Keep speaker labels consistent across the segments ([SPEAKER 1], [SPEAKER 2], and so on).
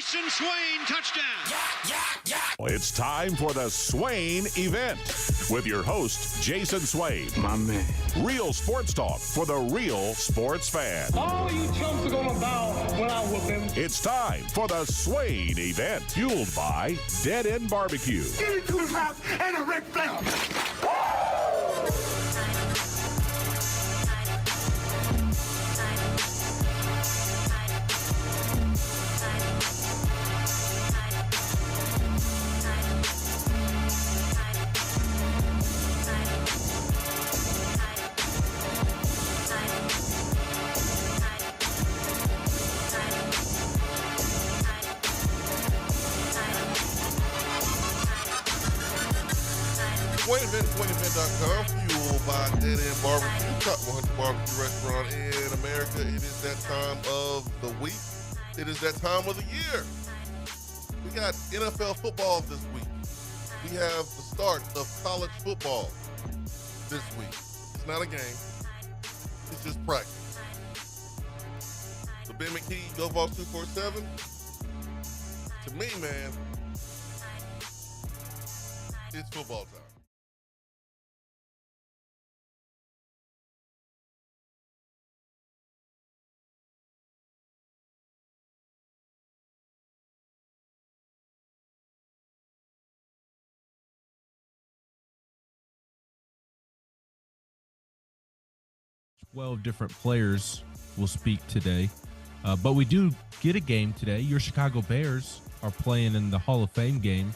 [SPEAKER 1] Jason Swain, touchdown.
[SPEAKER 2] It's time for the Swain Event with your host, Jason Swain.
[SPEAKER 3] My man.
[SPEAKER 2] Real sports talk for the real sports fan.
[SPEAKER 4] All you chumps are gonna bow when I whoop him.
[SPEAKER 2] It's time for the Swain Event, fueled by Dead End Barbecue.
[SPEAKER 3] Get into his house and a Ric Flair.
[SPEAKER 5] SwainEvent.com, fueled by Dead End Barbecue, top 100 barbecue restaurant in America. It is that time of the week. It is that time of the year. We got NFL football this week. We have the start of college football this week. It's not a game. It's just practice. So Ben McKee, GoVols 247. To me, man, it's football time.
[SPEAKER 6] Different players will speak today, but we do get a game today. Your Chicago Bears are playing in the Hall of Fame game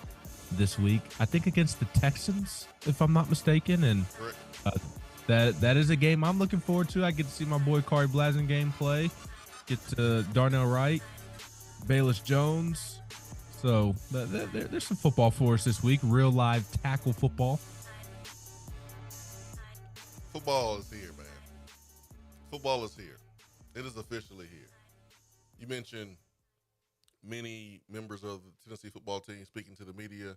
[SPEAKER 6] this week, I think against the Texans, if I'm not mistaken, and that is a game I'm looking forward to. I get to see my boy Kari Blasingame play, get to Darnell Wright, Bayless Jones, so there's some football for us this week, real live tackle football.
[SPEAKER 5] Football is here, man. Football is here. It is officially here. You mentioned many members of the Tennessee football team speaking to the media.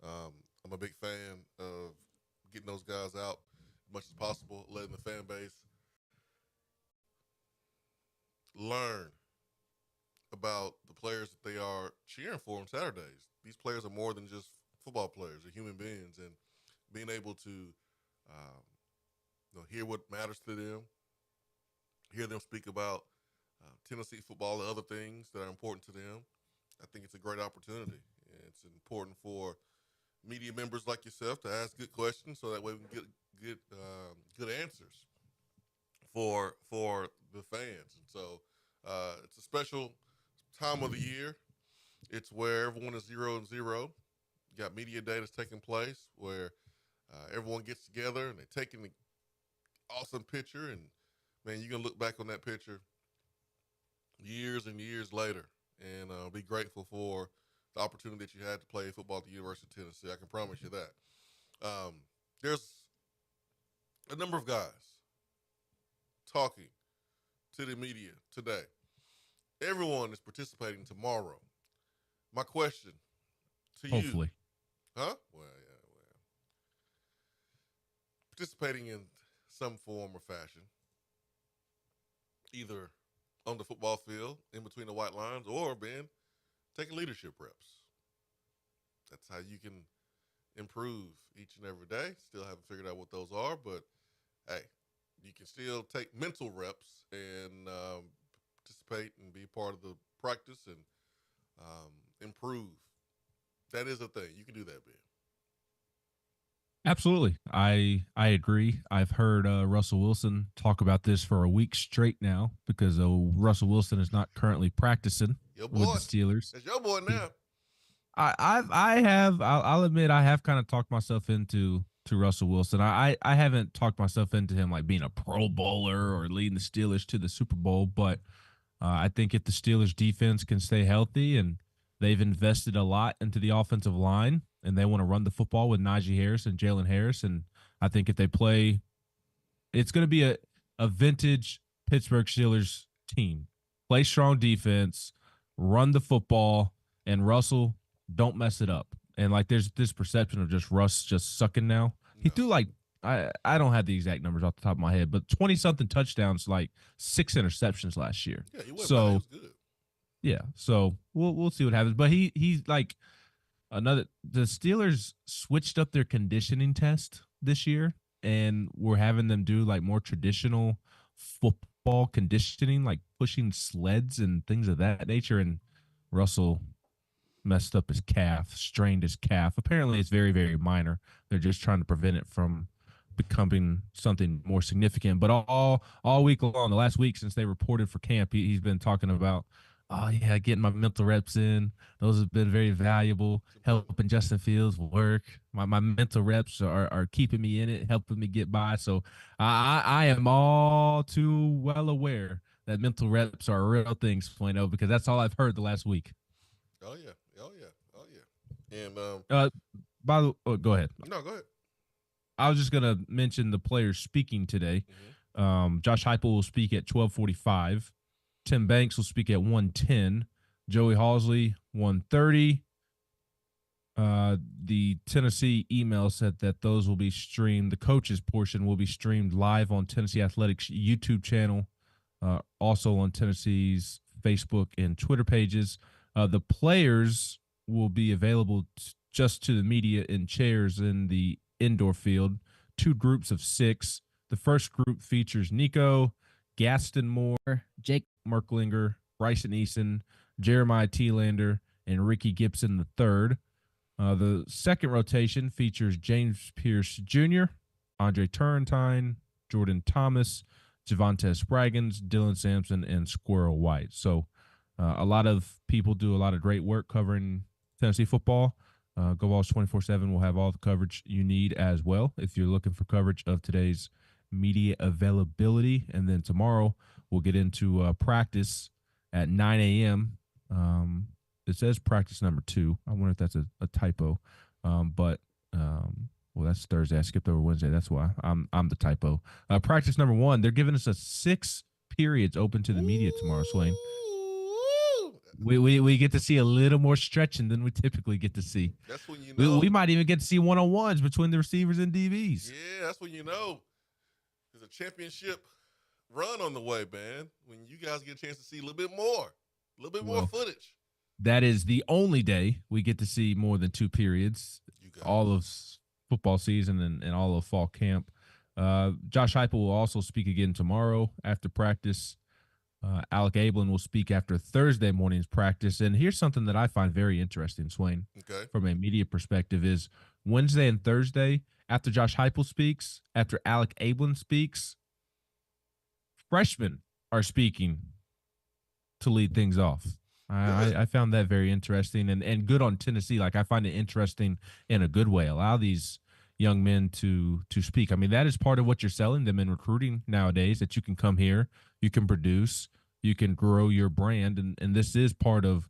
[SPEAKER 5] I'm a big fan of getting those guys out as much as possible, letting the fan base learn about the players that they are cheering for on Saturdays. These players are more than just football players. They're human beings, and being able to hear what matters to them, hear them speak about Tennessee football and other things that are important to them. I think it's a great opportunity. It's important for media members like yourself to ask good questions so that way we can get good answers for the fans. And so it's a special time of the year. It's where everyone is 0-0. You got media day that's taking place where everyone gets together and they're taking an awesome picture, and man, you're going to look back on that picture years and years later and be grateful for the opportunity that you had to play football at the University of Tennessee. I can promise you that. There's a number of guys talking to the media today. Everyone is participating tomorrow. My question to you.
[SPEAKER 6] Hopefully.
[SPEAKER 5] Huh? Well. Participating in some form or fashion, either on the football field, in between the white lines, or taking leadership reps. That's how you can improve each and every day. Still haven't figured out what those are, but hey, you can still take mental reps and participate and be part of the practice and improve. That is a thing. You can do that, Ben.
[SPEAKER 6] Absolutely. I agree. I've heard Russell Wilson talk about this for a week straight now because Russell Wilson is not currently practicing with the Steelers.
[SPEAKER 5] It's your boy now.
[SPEAKER 6] I'll admit I have kind of talked myself into Russell Wilson. I haven't talked myself into him like being a Pro Bowler or leading the Steelers to the Super Bowl, but I think if the Steelers defense can stay healthy and they've invested a lot into the offensive line, and they want to run the football with Najee Harris and Jalen Harris. And I think if they play, it's going to be a vintage Pittsburgh Steelers team. Play strong defense, run the football, and Russell, don't mess it up. And, like, there's this perception of just Russ just sucking now. He threw, like, I don't have the exact numbers off the top of my head, but 20-something touchdowns, like 6 interceptions last year.
[SPEAKER 5] Yeah, he was good.
[SPEAKER 6] Yeah. So we'll see what happens. But he's like the Steelers switched up their conditioning test this year, and we're having them do like more traditional football conditioning, like pushing sleds and things of that nature. And Russell messed up his calf, strained his calf. Apparently, it's very, very minor. They're just trying to prevent it from becoming something more significant. But all week long, the last week since they reported for camp, he's been talking about, oh yeah, getting my mental reps in. Those have been very valuable, helping Justin Fields work. My mental reps are keeping me in it, helping me get by. So I am all too well aware that mental reps are a real thing, Swain, because that's all I've heard the last week.
[SPEAKER 5] Oh yeah, oh yeah, oh yeah. And
[SPEAKER 6] By the go ahead.
[SPEAKER 5] no, go ahead.
[SPEAKER 6] I was just gonna mention the players speaking today. Josh Heupel will speak at 12:45. Tim Banks will speak at 1:10. Joey Halzle 1:30. The Tennessee email said that those will be streamed. The coaches portion will be streamed live on Tennessee Athletics YouTube channel, also on Tennessee's Facebook and Twitter pages. The players will be available just to the media in chairs in the indoor field, 2 groups of 6. The first group features Nico, Gaston Moore, Jake Merklinger, Bryson Eason, Jeremiah Thielander, and Ricky Gibson III. The second rotation features James Pierce Jr., Andre Turrentine, Jordan Thomas, Javonte Spraggins, Dylan Sampson, and Squirrel White. So a lot of people do a lot of great work covering Tennessee football. Go Vols 24/7 will have all the coverage you need as well if you're looking for coverage of today's media availability. And then tomorrow we'll get into practice at 9 a.m. It says practice number 2. I wonder if that's a typo. Well, that's Thursday. I skipped over Wednesday. That's why I'm the typo. Practice number 1. They're giving us a 6 periods open to the media tomorrow, Swain. We get to see a little more stretching than we typically get to see.
[SPEAKER 5] That's when you know.
[SPEAKER 6] We might even get to see one-on-ones between the receivers and DBs.
[SPEAKER 5] Yeah, that's when you know there's a championship run on the way, man. When you guys get a chance to see a little bit more footage. That
[SPEAKER 6] is the only day we get to see more than 2 periods, all of football season and all of fall camp. Josh Heupel will also speak again tomorrow after practice. Alec Ablin will speak after Thursday morning's practice. And here's something that I find very interesting, Swain, from a media perspective, is Wednesday and Thursday, after Josh Heupel speaks, after Alec Ablin speaks, freshmen are speaking to lead things off. I found that very interesting and good on Tennessee. Like, I find it interesting in a good way. Allow these young men to speak. I mean, that is part of what you're selling them in recruiting nowadays, that you can come here, you can produce, you can grow your brand. And this is part of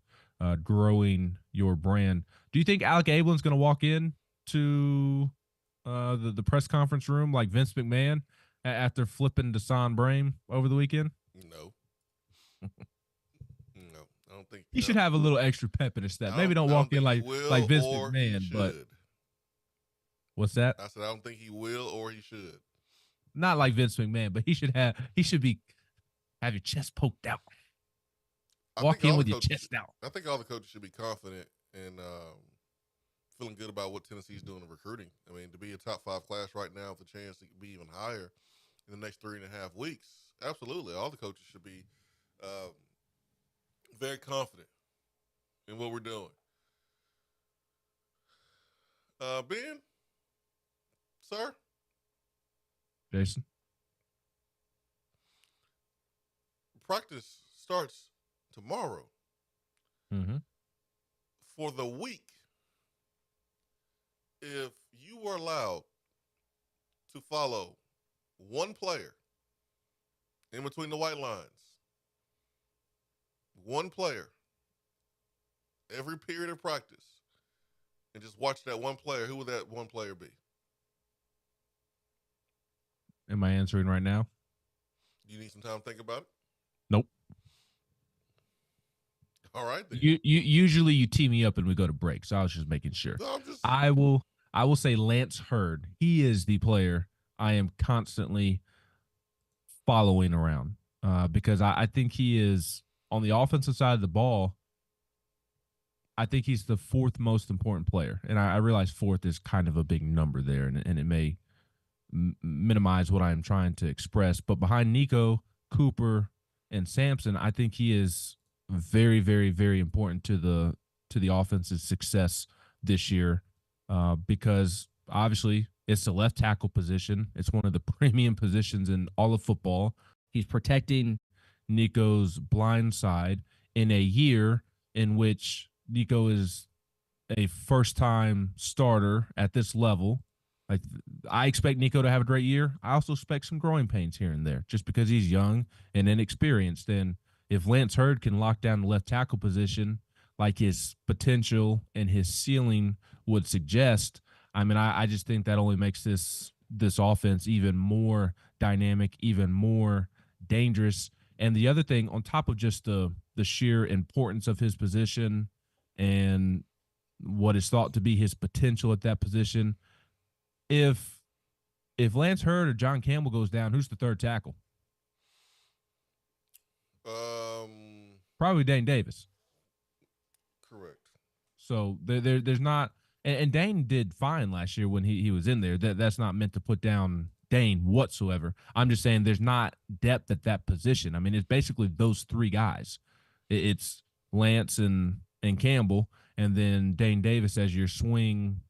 [SPEAKER 6] growing your brand. Do you think Alec Ablin's going to walk in to the press conference room like Vince McMahon after flipping Deshaun Brame over the weekend?
[SPEAKER 5] No. No, I don't think
[SPEAKER 6] he should have a little extra pep in his step. Maybe don't walk in like Vince McMahon, but what's that?
[SPEAKER 5] I said I don't think he will or he should.
[SPEAKER 6] Not like Vince McMahon, but he should have your chest poked out. Walk in with your chest out.
[SPEAKER 5] I think all the coaches should be confident and feeling good about what Tennessee's doing in recruiting. I mean, to be a top 5 class right now with a chance to be even higher in the next 3.5 weeks, absolutely. All the coaches should be very confident in what we're doing. Ben, sir?
[SPEAKER 6] Jason?
[SPEAKER 5] Practice starts tomorrow.
[SPEAKER 6] Mm-hmm.
[SPEAKER 5] For the week, if you were allowed to follow one player in between the white lines, one player every period of practice, and just watch that one player, who would that one player be?
[SPEAKER 6] Am I answering right now?
[SPEAKER 5] Do you need some time to think about it?
[SPEAKER 6] Nope.
[SPEAKER 5] All right. Then.
[SPEAKER 6] You usually you tee me up and we go to break, so I was just making sure.
[SPEAKER 5] No,
[SPEAKER 6] I will say Lance Hurd. He is the player I am constantly following around because I think he is on the offensive side of the ball, I think he's the fourth most important player. And I realize fourth is kind of a big number there, and it may minimize what I'm trying to express. But behind Nico, Cooper, and Sampson, I think he is very, very, very important to the offense's success this year, because obviously it's the left tackle position. It's one of the premium positions in all of football. He's protecting Nico's blind side in a year in which Nico is a first-time starter at this level. Like, I expect Nico to have a great year. I also expect some growing pains here and there just because he's young and inexperienced. And if Lance Hurd can lock down the left tackle position like his potential and his ceiling would suggest, I mean, I just think that only makes this offense even more dynamic, even more dangerous. And the other thing, on top of just the sheer importance of his position and what is thought to be his potential at that position, if Lance Hurd or John Campbell goes down, who's the third tackle? Probably Dane Davis.
[SPEAKER 5] Correct.
[SPEAKER 6] So there's not, and Dane did fine last year when he was in there. That's not meant to put down Dane whatsoever. I'm just saying there's not depth at that position. I mean, it's basically those three guys. It's Lance and Campbell, and then Dane Davis as your swing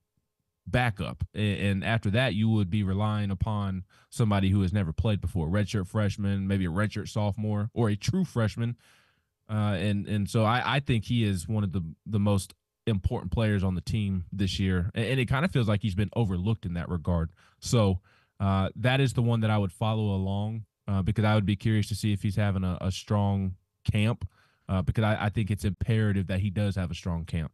[SPEAKER 6] backup. And after that, you would be relying upon somebody who has never played before, redshirt freshman, maybe a redshirt sophomore, or a true freshman. And so I think he is one of the most important players on the team this year. And it kind of feels like he's been overlooked in that regard. So that is the one that I would follow along, because I would be curious to see if he's having a strong camp, because I think it's imperative that he does have a strong camp.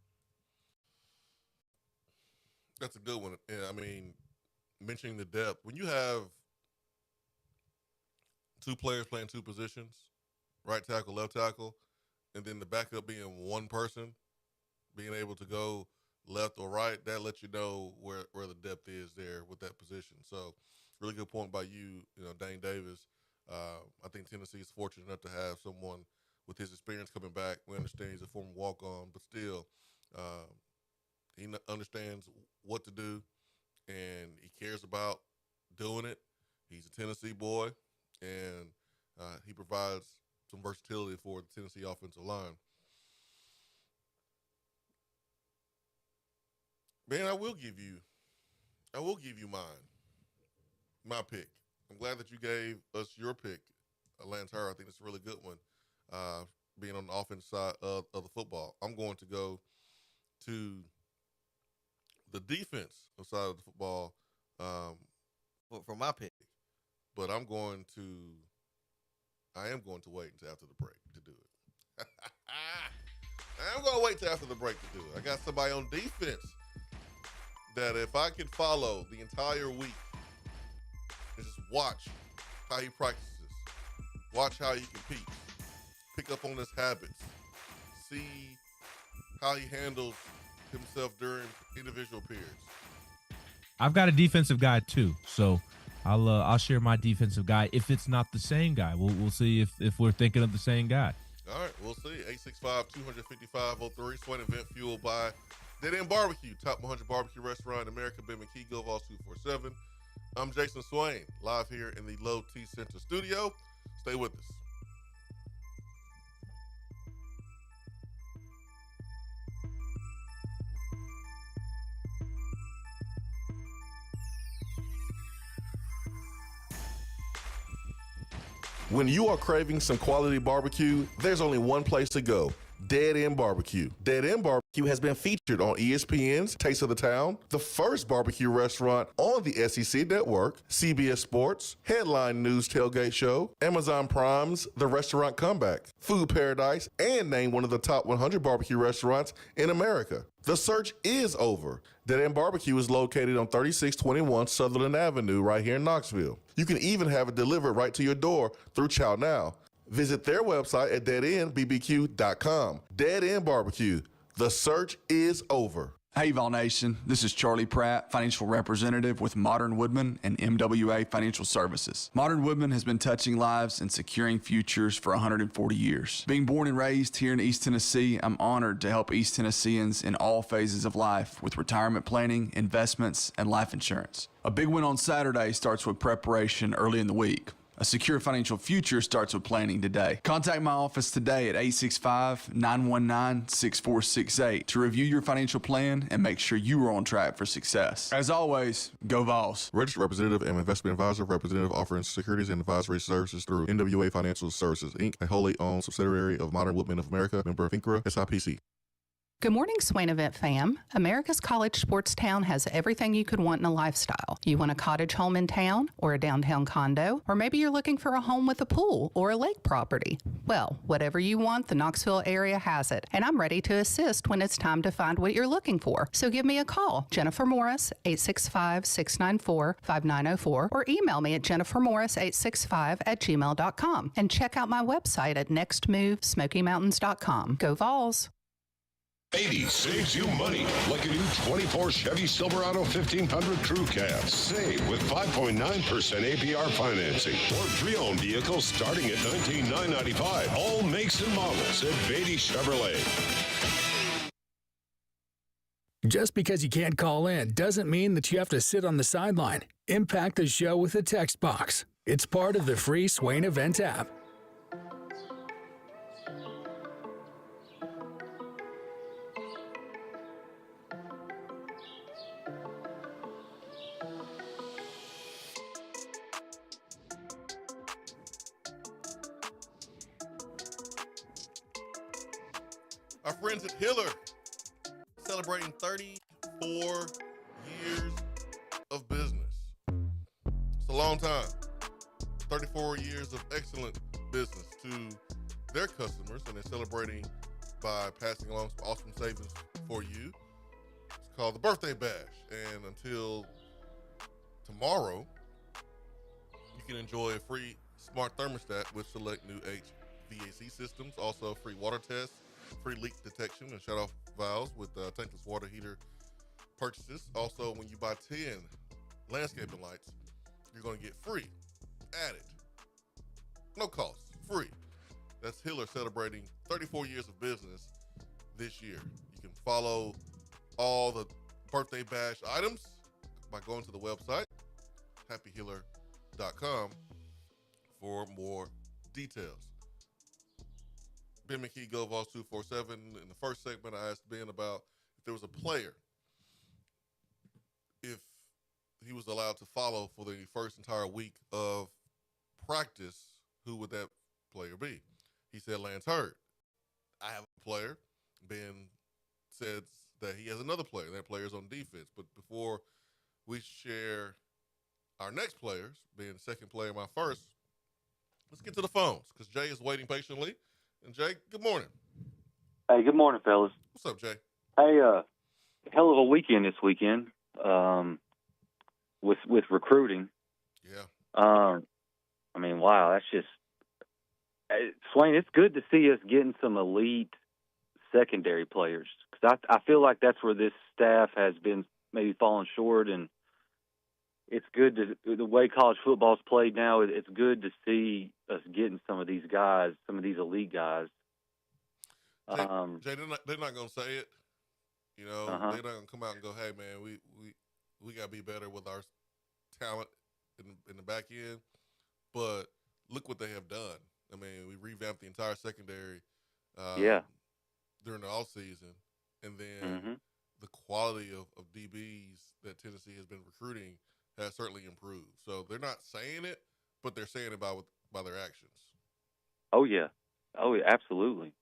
[SPEAKER 5] That's a good one. And I mean, mentioning the depth, when you have two players playing two positions, right tackle, left tackle, and then the backup being one person, being able to go left or right, that lets you know where the depth is there with that position. So, really good point by you, Dane Davis. I think Tennessee is fortunate enough to have someone with his experience coming back. We understand he's a former walk-on, but still, he understands what to do, and he cares about doing it. He's a Tennessee boy, and he provides some versatility for the Tennessee offensive line. Man, I will give you my pick. I'm glad that you gave us your pick, Lance Hurd. I think it's a really good one, being on the offensive side of the football. I'm going to go to the defense side of the football
[SPEAKER 7] for my pick.
[SPEAKER 5] But I am going to wait until after the break to do it. I'm going to wait till after the break to do it. I got somebody on defense that if I can follow the entire week and just watch how he practices, watch how he competes, pick up on his habits, see how he handles himself during individual periods.
[SPEAKER 6] I've got a defensive guy too, so I'll share my defensive guy. If it's not the same guy, we'll see if we're thinking of the same guy.
[SPEAKER 5] All right, we'll see. 865-255-03. Swain Event fueled by Dead End Barbecue, top 100 barbecue restaurant in America. Ben McKee, GoVols 247. I'm Jason Swain, live here in the Low T Center studio. Stay with us. When you are craving some quality barbecue, there's only one place to go. Dead End Barbecue. Dead End Barbecue has been featured on ESPN's Taste of the Town, the first barbecue restaurant on the SEC Network, CBS Sports, Headline News Tailgate Show, Amazon Prime's The Restaurant Comeback, Food Paradise, and named one of the top 100 barbecue restaurants in America. The search is over. Dead End Barbecue is located on 3621 Sutherland Avenue right here in Knoxville. You can even have it delivered right to your door through Chow Now. Visit their website at deadendbbq.com. Dead End Barbecue. The search is over.
[SPEAKER 8] Hey, Vol Nation. This is Charlie Pratt, financial representative with Modern Woodman and MWA Financial Services. Modern Woodman has been touching lives and securing futures for 140 years. Being born and raised here in East Tennessee, I'm honored to help East Tennesseans in all phases of life with retirement planning, investments, and life insurance. A big win on Saturday starts with preparation early in the week. A secure financial future starts with planning today. Contact my office today at 865-919-6468 to review your financial plan and make sure you are on track for success. As always, go Vols.
[SPEAKER 5] Registered representative and investment advisor, representative offering securities and advisory services through NWA Financial Services, Inc., a wholly owned subsidiary of Modern Woodman of America, member of FINCRA, SIPC.
[SPEAKER 9] Good morning, Swain Event fam. America's College Sports Town has everything you could want in a lifestyle. You want a cottage home in town or a downtown condo, or maybe you're looking for a home with a pool or a lake property. Well, whatever you want, the Knoxville area has it, and I'm ready to assist when it's time to find what you're looking for. So give me a call, Jennifer Morris, 865-694-5904, or email me at jennifermorris865@gmail.com, and check out my website at nextmovesmokymountains.com. Go Vols!
[SPEAKER 10] 80 saves you money, like a new 24 Chevy Silverado 1500 Crew Cab. Save with 5.9% APR financing or pre-owned vehicles starting at $19,995. All makes and models at Beatty Chevrolet.
[SPEAKER 11] Just because you can't call in doesn't mean that you have to sit on the sideline. Impact the show with a text box. It's part of the free Swain Event app.
[SPEAKER 5] Our friends at Hiller celebrating 34 years of business. It's a long time. 34 years of excellent business to their customers, and they're celebrating by passing along some awesome savings for you. It's called the Birthday Bash, and until tomorrow, you can enjoy a free smart thermostat with select new HVAC systems, also free water tests, free leak detection and shut-off valves with tankless water heater purchases. Also, when you buy 10 landscaping lights, you're going to get free added. No cost, free. That's Hiller celebrating 34 years of business this year. You can follow all the Birthday Bash items by going to the website, happyhiller.com, for more details. Ben McKee, Go Vols 247. In the first segment, I asked Ben about if there was a player, if he was allowed to follow for the first entire week of practice, who would that player be? He said Lance Hurd. I have a player. Ben said that he has another player. That player is on defense. But before we share our next players, being second player, my first, let's get to the phones because Jay is waiting patiently. And Jay, good morning.
[SPEAKER 12] Hey, good morning, fellas.
[SPEAKER 5] What's up, Jay?
[SPEAKER 12] Hey, hell of a weekend this weekend with recruiting.
[SPEAKER 5] Yeah.
[SPEAKER 12] I mean, wow, that's just Swain. It's good to see us getting some elite secondary players because I feel like that's where this staff has been maybe falling short, and it's good to the way college football's played now. It's good to see us getting some of these guys, some of these elite guys.
[SPEAKER 5] Jay, they're not going to say it. You know, they're not going to come out and go, "Hey, man, we got to be better with our talent in the back end." But look what they have done. I mean, we revamped the entire secondary. During the offseason, and then the quality of DBs that Tennessee has been recruiting has certainly improved. So they're not saying it, but they're saying it by their actions.
[SPEAKER 12] Oh yeah, absolutely.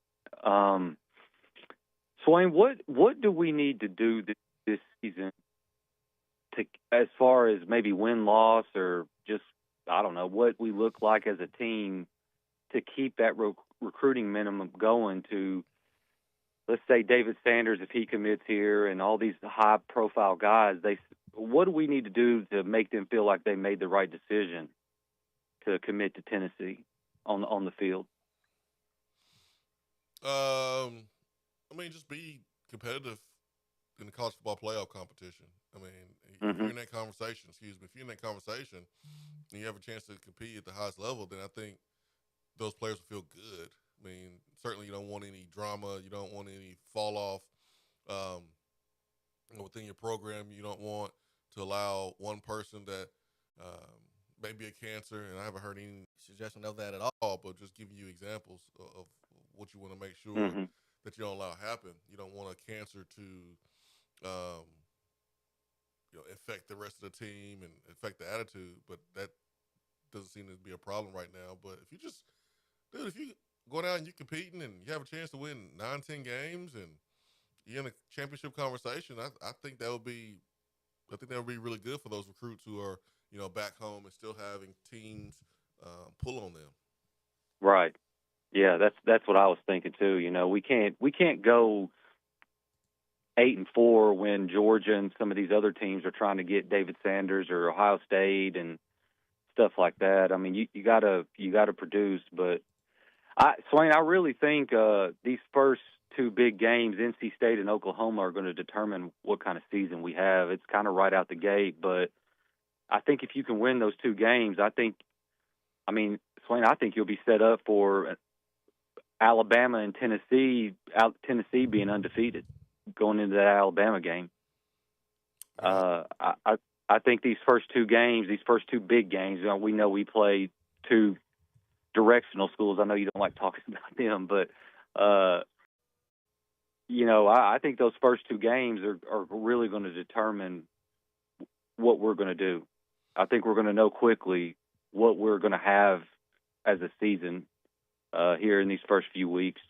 [SPEAKER 12] Swain, what do we need to do this season to, as far as maybe win-loss or just, I don't know, what we look like as a team to keep that recruiting minimum going to, let's say, David Sanders, if he commits here, and all these high-profile guys, what do we need to do to make them feel like they made the right decision to commit to Tennessee on the field?
[SPEAKER 5] I mean, just be competitive in the college football playoff competition. I mean, if you're in that conversation, if you're in that conversation and you have a chance to compete at the highest level, then I think those players will feel good. I mean, certainly you don't want any drama. You don't want any fall off within your program. You don't want to allow one person that may be a cancer, and I haven't heard any suggestion of that at all, but just giving you examples of what you want to make sure that you don't allow happen. You don't want a cancer to affect the rest of the team and affect the attitude, but that doesn't seem to be a problem right now. But if you go down and you're competing and you have a chance to win 9-10 games and you're in a championship conversation, I think that would be really good for those recruits who are, back home and still having teams pull on them.
[SPEAKER 12] Right. Yeah, that's what I was thinking too. We can't go 8-4 when Georgia and some of these other teams are trying to get David Sanders or Ohio State and stuff like that. I mean, you gotta produce. But Swain, I really think these first two big games, NC State and Oklahoma, are going to determine what kind of season we have. It's kind of right out the gate, but I think if you can win those two games, Swain, I think you'll be set up for Alabama and Tennessee being undefeated going into that Alabama game. I think these first two big games, we know we play two directional schools. I know you don't like talking about them, but I think those first two games are really going to determine what we're going to do. I think we're going to know quickly what we're going to have as a season here in these first few weeks.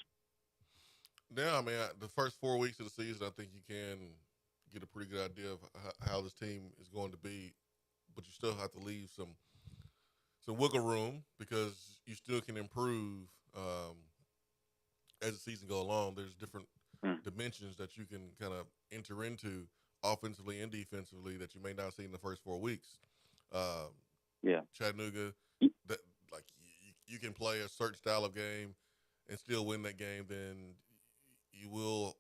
[SPEAKER 5] Yeah, I mean, the first 4 weeks of the season, I think you can get a pretty good idea of how this team is going to be, but you still have to leave some wiggle room because you still can improve as the season goes along. There's different dimensions that you can kind of enter into offensively and defensively that you may not see in the first 4 weeks. Chattanooga, that you can play a certain style of game and still win that game, then you will.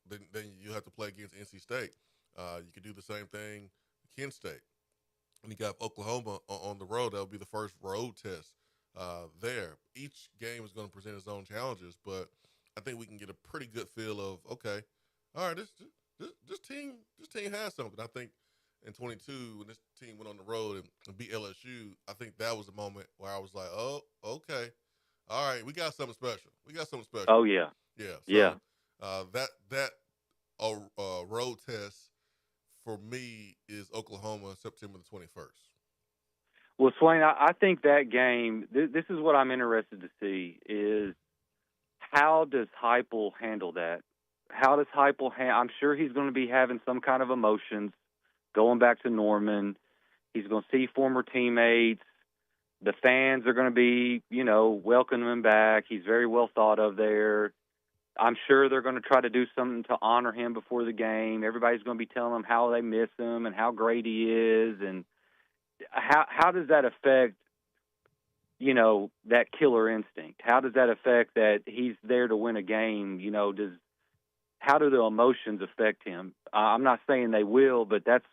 [SPEAKER 5] Then you have to play against NC State. You could do the same thing, Kent State. And you got Oklahoma on the road. That'll be the first road test there. Each game is going to present its own challenges, but I think we can get a pretty good feel of, okay, all right, this team has something. I think in 22, when this team went on the road and beat LSU, I think that was the moment where I was like, oh, okay, all right, we got something special.
[SPEAKER 12] Oh yeah,
[SPEAKER 5] yeah. That road test for me is Oklahoma, September the 21st.
[SPEAKER 12] Well, Swain, I think that game, this is what I'm interested to see, is how does Heupel handle that? How does Heupel I'm sure he's going to be having some kind of emotions going back to Norman. He's going to see former teammates. The fans are going to be, welcoming him back. He's very well thought of there. I'm sure they're going to try to do something to honor him before the game. Everybody's going to be telling him how they miss him and how great he is. And how does that affect, that killer instinct? How does that affect that he's there to win a game? How do the emotions affect him? I'm not saying they will, but that's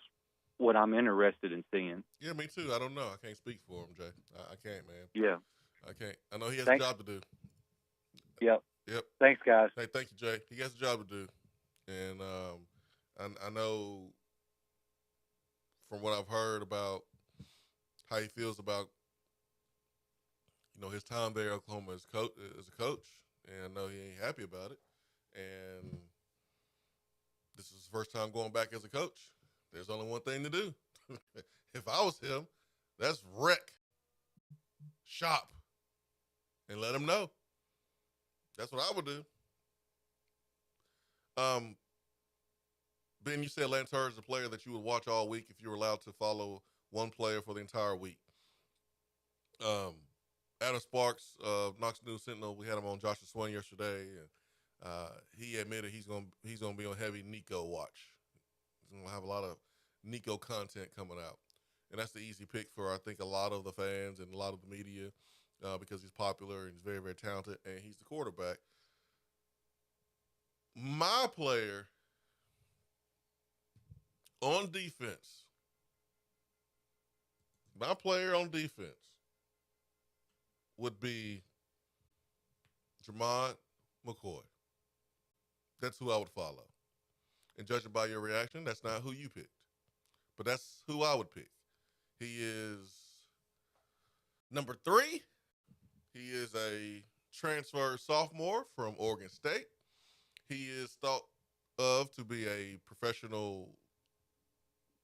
[SPEAKER 12] what I'm interested in seeing.
[SPEAKER 5] Yeah, me too. I don't know. I can't speak for him, Jay. I can't, man.
[SPEAKER 12] Yeah.
[SPEAKER 5] I can't. I know he has a job to do.
[SPEAKER 12] Yep.
[SPEAKER 5] Yep.
[SPEAKER 12] Thanks, guys.
[SPEAKER 5] Hey, thank you, Jay. He has a job to do. And I know from what I've heard about how he feels about, his time there at Oklahoma as a coach. And I know he ain't happy about it. And this is his first time going back as a coach. There's only one thing to do. If I was him, that's wreck, shop, and let him know. That's what I would do. Ben, you said Lance Hurd is a player that you would watch all week if you were allowed to follow one player for the entire week. Adam Sparks, Knox News Sentinel, we had him on Joshua Swain yesterday, and he admitted he's gonna be on heavy Nico watch. He's gonna have a lot of Nico content coming out, and that's the easy pick for I think a lot of the fans and a lot of the media because he's popular and he's very, very talented, and he's the quarterback. My player On defense, my player on defense would be Jermod McCoy. That's who I would follow. And judging by your reaction, that's not who you picked. But that's who I would pick. He is number 3. He is a transfer sophomore from Oregon State. He is thought of to be a professional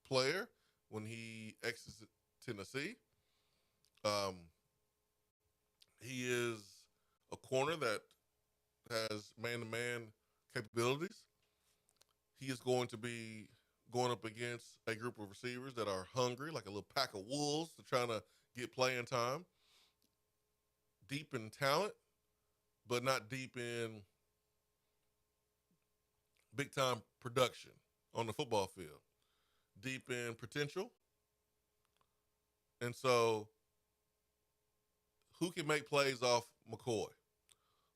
[SPEAKER 5] player when he exits Tennessee. He is a corner that has man-to-man capabilities. He is going to be going up against a group of receivers that are hungry, like a little pack of wolves, trying to get playing time. Deep in talent, but not deep in big-time production on the football field. Deep in potential. And so, who can make plays off McCoy?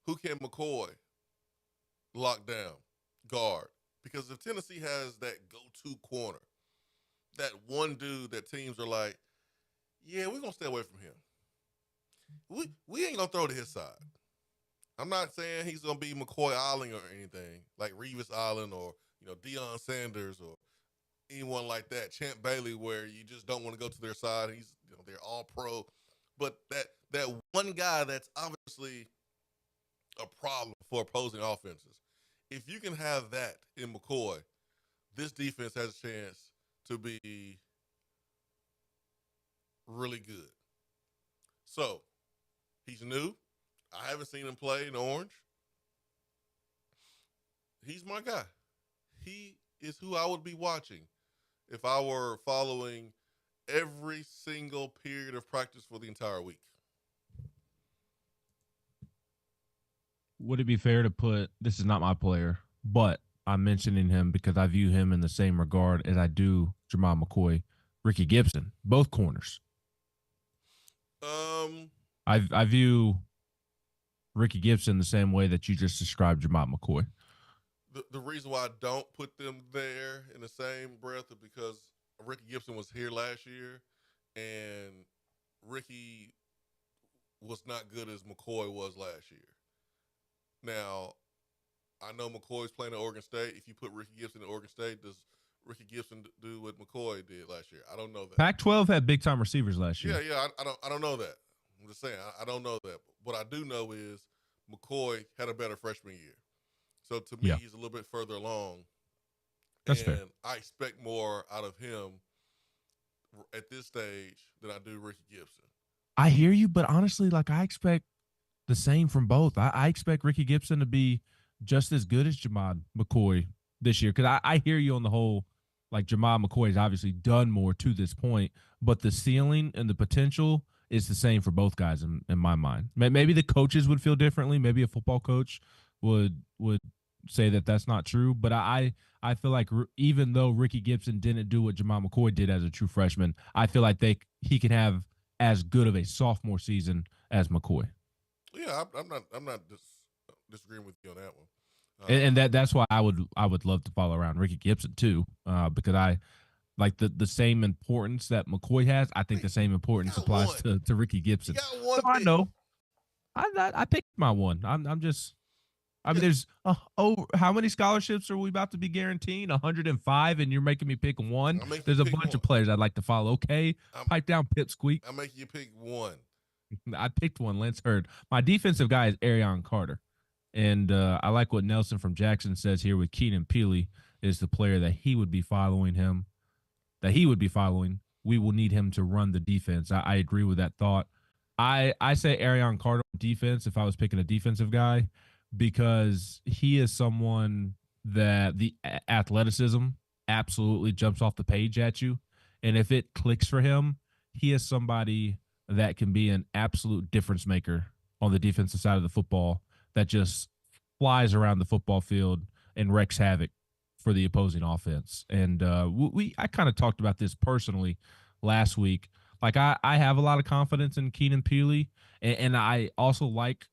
[SPEAKER 5] Who can McCoy lock down, guard? Because if Tennessee has that go-to corner, that one dude that teams are like, yeah, we're going to stay away from him. We ain't going to throw to his side. I'm not saying he's going to be McCoy Island or anything, like Revis Island or, Deion Sanders or anyone like that, Champ Bailey, where you just don't want to go to their side. He's, they're all pro. But that one guy that's obviously a problem for opposing offenses. If you can have that in McCoy, this defense has a chance to be really good. So, he's new. I haven't seen him play in orange. He's my guy. He is who I would be watching if I were following every single period of practice for the entire week.
[SPEAKER 6] Would it be fair to put, this is not my player, but I'm mentioning him because I view him in the same regard as I do Jermod McCoy, Ricky Gibson, both corners. I view Ricky Gibson the same way that you just described Jermod McCoy.
[SPEAKER 5] The reason why I don't put them there in the same breath is because Ricky Gibson was here last year, and Ricky was not good as McCoy was last year. Now, I know McCoy's playing at Oregon State. If you put Ricky Gibson at Oregon State, does Ricky Gibson do what McCoy did last year? I don't know that.
[SPEAKER 6] Pac-12 had big-time receivers last year.
[SPEAKER 5] Yeah, I don't know that. I'm just saying, I don't know that. What I do know is McCoy had a better freshman year. So, to me, he's a little bit further along.
[SPEAKER 6] That's fair.
[SPEAKER 5] I expect more out of him at this stage than I do Ricky Gibson.
[SPEAKER 6] I hear you, but honestly, I expect the same from both. I expect Ricky Gibson to be just as good as Jermod McCoy this year, because I hear you on the whole. Jermod McCoy has obviously done more to this point, but the ceiling and the potential is the same for both guys in my mind. Maybe the coaches would feel differently. Maybe a football coach would say that that's not true, but I feel like even though Ricky Gibson didn't do what Jermod McCoy did as a true freshman, I feel like he can have as good of a sophomore season as McCoy.
[SPEAKER 5] Yeah, I'm not disagreeing with you on that one.
[SPEAKER 6] And that's why I would love to follow around Ricky Gibson too, because I like the same importance that McCoy has. I think the same importance applies to Ricky Gibson.
[SPEAKER 5] So
[SPEAKER 6] I know. I picked my one. I mean, there's how many scholarships are we about to be guaranteeing? 105, and you're making me pick one. There's a bunch of players I'd like to follow. Okay, pipe down, Pipsqueak.
[SPEAKER 5] I'm making you pick one.
[SPEAKER 6] I picked one. Lance Hurd. My defensive guy is Arion Carter, and I like what Nelson from Jackson says here with Keenan Peely is the player that he would be following him. That he would be following. We will need him to run the defense. I agree with that thought. I say Arion Carter on defense if I was picking a defensive guy, because he is someone that the athleticism absolutely jumps off the page at you. And if it clicks for him, he is somebody that can be an absolute difference maker on the defensive side of the football that just flies around the football field and wreaks havoc for the opposing offense. And I kind of talked about this personally last week. I have a lot of confidence in Keenan Peely, and I also like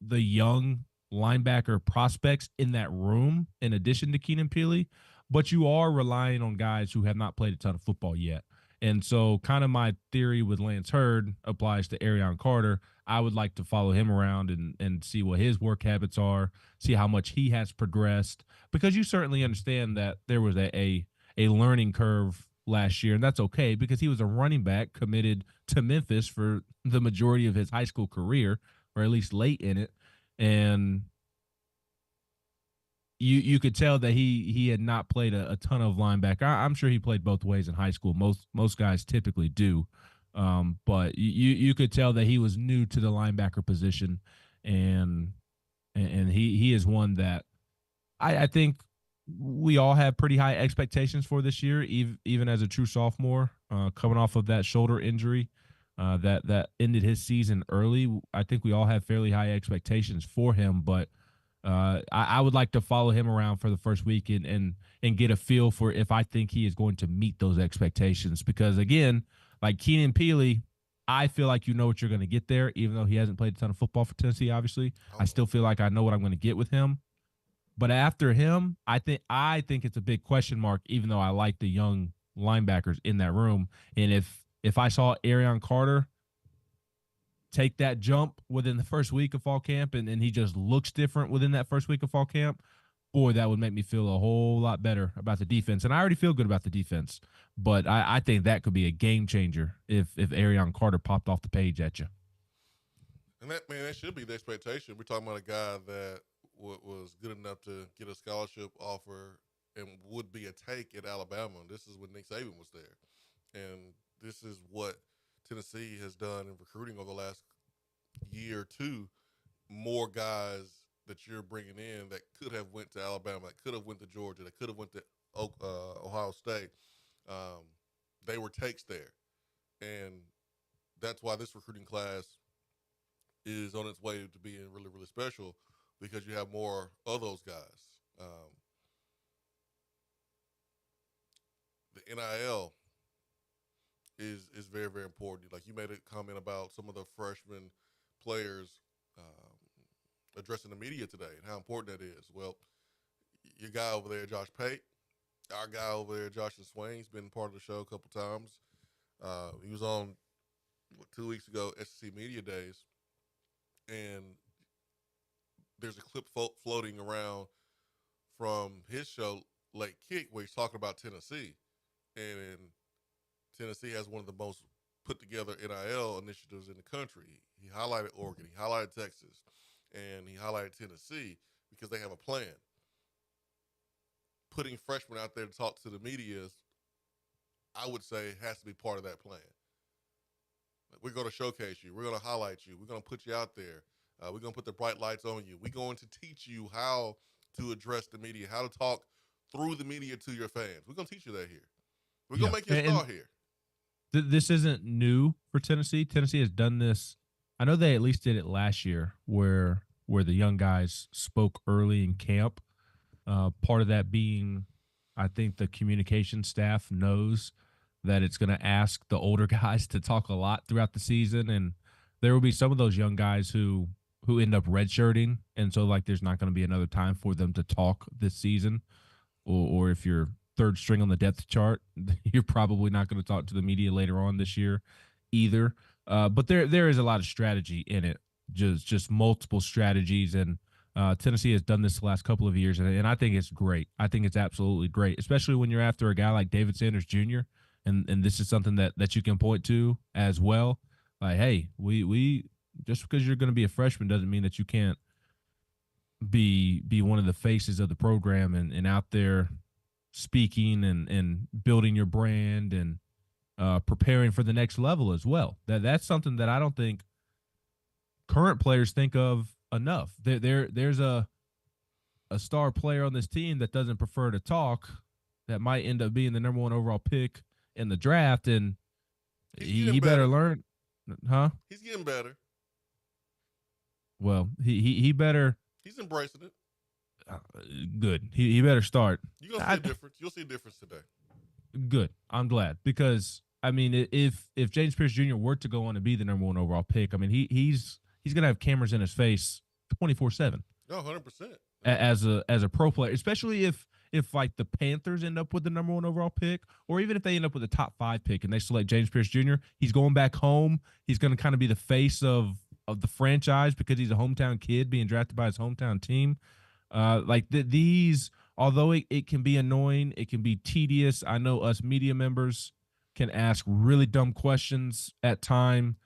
[SPEAKER 6] the young linebacker prospects in that room in addition to Keenan Peely. but you are relying on guys who have not played a ton of football yet. And so kind of my theory with Lance Hurd applies to Arion Carter. I would like to follow him around and see what his work habits are, see how much he has progressed, because you certainly understand that there was a learning curve last year, and that's okay because he was a running back committed to Memphis for the majority of his high school career, or at least late in it. And you could tell that he had not played a ton of linebacker. I'm sure he played both ways in high school. Most guys typically do. But you could tell that he was new to the linebacker position, and he is one that I think we all have pretty high expectations for this year, even as a true sophomore, coming off of that shoulder injury that ended his season early. I think we all have fairly high expectations for him, but I would like to follow him around for the first week and get a feel for if I think he is going to meet those expectations. Because again, like Keenan Peely, I feel like you know what you're going to get there, even though he hasn't played a ton of football for Tennessee. Obviously, I still feel like I know what I'm going to get with him. But after him, I think it's a big question mark, even though I like the young linebackers in that room. And if I saw Arion Carter take that jump within the first week of fall camp and he just looks different within that first week of fall camp, boy, that would make me feel a whole lot better about the defense. And I already feel good about the defense, but I think that could be a game changer if Arion Carter popped off the page at you.
[SPEAKER 5] And that should be the expectation. We're talking about a guy that was good enough to get a scholarship offer and would be a take at Alabama. This is when Nick Saban was there. And this is what Tennessee has done in recruiting over the last year or two. More guys that you're bringing in that could have went to Alabama, that could have went to Georgia, that could have went to Ohio State. They were takes there. And that's why this recruiting class is on its way to being really, really special, because you have more of those guys. The NIL is very, very important. Like you made a comment about some of the freshman players addressing the media today and how important that is. Well, your guy over there, Josh Pate, our guy over there, Josh Swain, has been part of the show a couple times. He was on 2 weeks ago, SEC Media Days, and there's a clip floating around from his show, Late Kick, where he's talking about Tennessee. And Tennessee has one of the most put together NIL initiatives in the country. He highlighted Oregon, he highlighted Texas, and he highlighted Tennessee because they have a plan. Putting freshmen out there to talk to the media, I would say, has to be part of that plan. We're going to showcase you. We're going to highlight you. We're going to put you out there. We're going to put the bright lights on you. We're going to teach you how to address the media, how to talk through the media to your fans. We're going to teach you that here. We're going to make you a star here.
[SPEAKER 6] This isn't new for Tennessee. Tennessee has done this. I know they at least did it last year where the young guys spoke early in camp. Part of that being, I think the communication staff knows that it's going to ask the older guys to talk a lot throughout the season. And there will be some of those young guys who end up redshirting. And so, like, there's not going to be another time for them to talk this season. Or if you're third string on the depth chart, you're probably not going to talk to the media later on this year either. But there is a lot of strategy in it, just multiple strategies. And Tennessee has done this the last couple of years, and I think it's great. I think it's absolutely great, especially when you're after a guy like David Sanders Jr., and this is something that you can point to as well. Like, hey, we just because you're going to be a freshman doesn't mean that you can't be one of the faces of the program and out there speaking and building your brand and preparing for the next level as well. That's something that I don't think current players think of enough. There's a star player on this team that doesn't prefer to talk that might end up being the number 1 overall pick in the draft, and he better learn, huh?
[SPEAKER 5] He's getting better.
[SPEAKER 6] Well, he better.
[SPEAKER 5] He's embracing it.
[SPEAKER 6] Good. He better start.
[SPEAKER 5] You're gonna see a difference. You'll see a difference today.
[SPEAKER 6] Good. I'm glad, because I mean, if James Pierce Jr. were to go on to be the number 1 overall pick, I mean, he's gonna have cameras in his face 24/7.
[SPEAKER 5] No, 100%.
[SPEAKER 6] As a pro player, especially if like the Panthers end up with the number 1 overall pick, or even if they end up with a top 5 pick and they select James Pierce Jr., he's going back home. He's going to kind of be the face of the franchise because he's a hometown kid being drafted by his hometown team. These, although it can be annoying, it can be tedious. I know us media members can ask really dumb questions at time,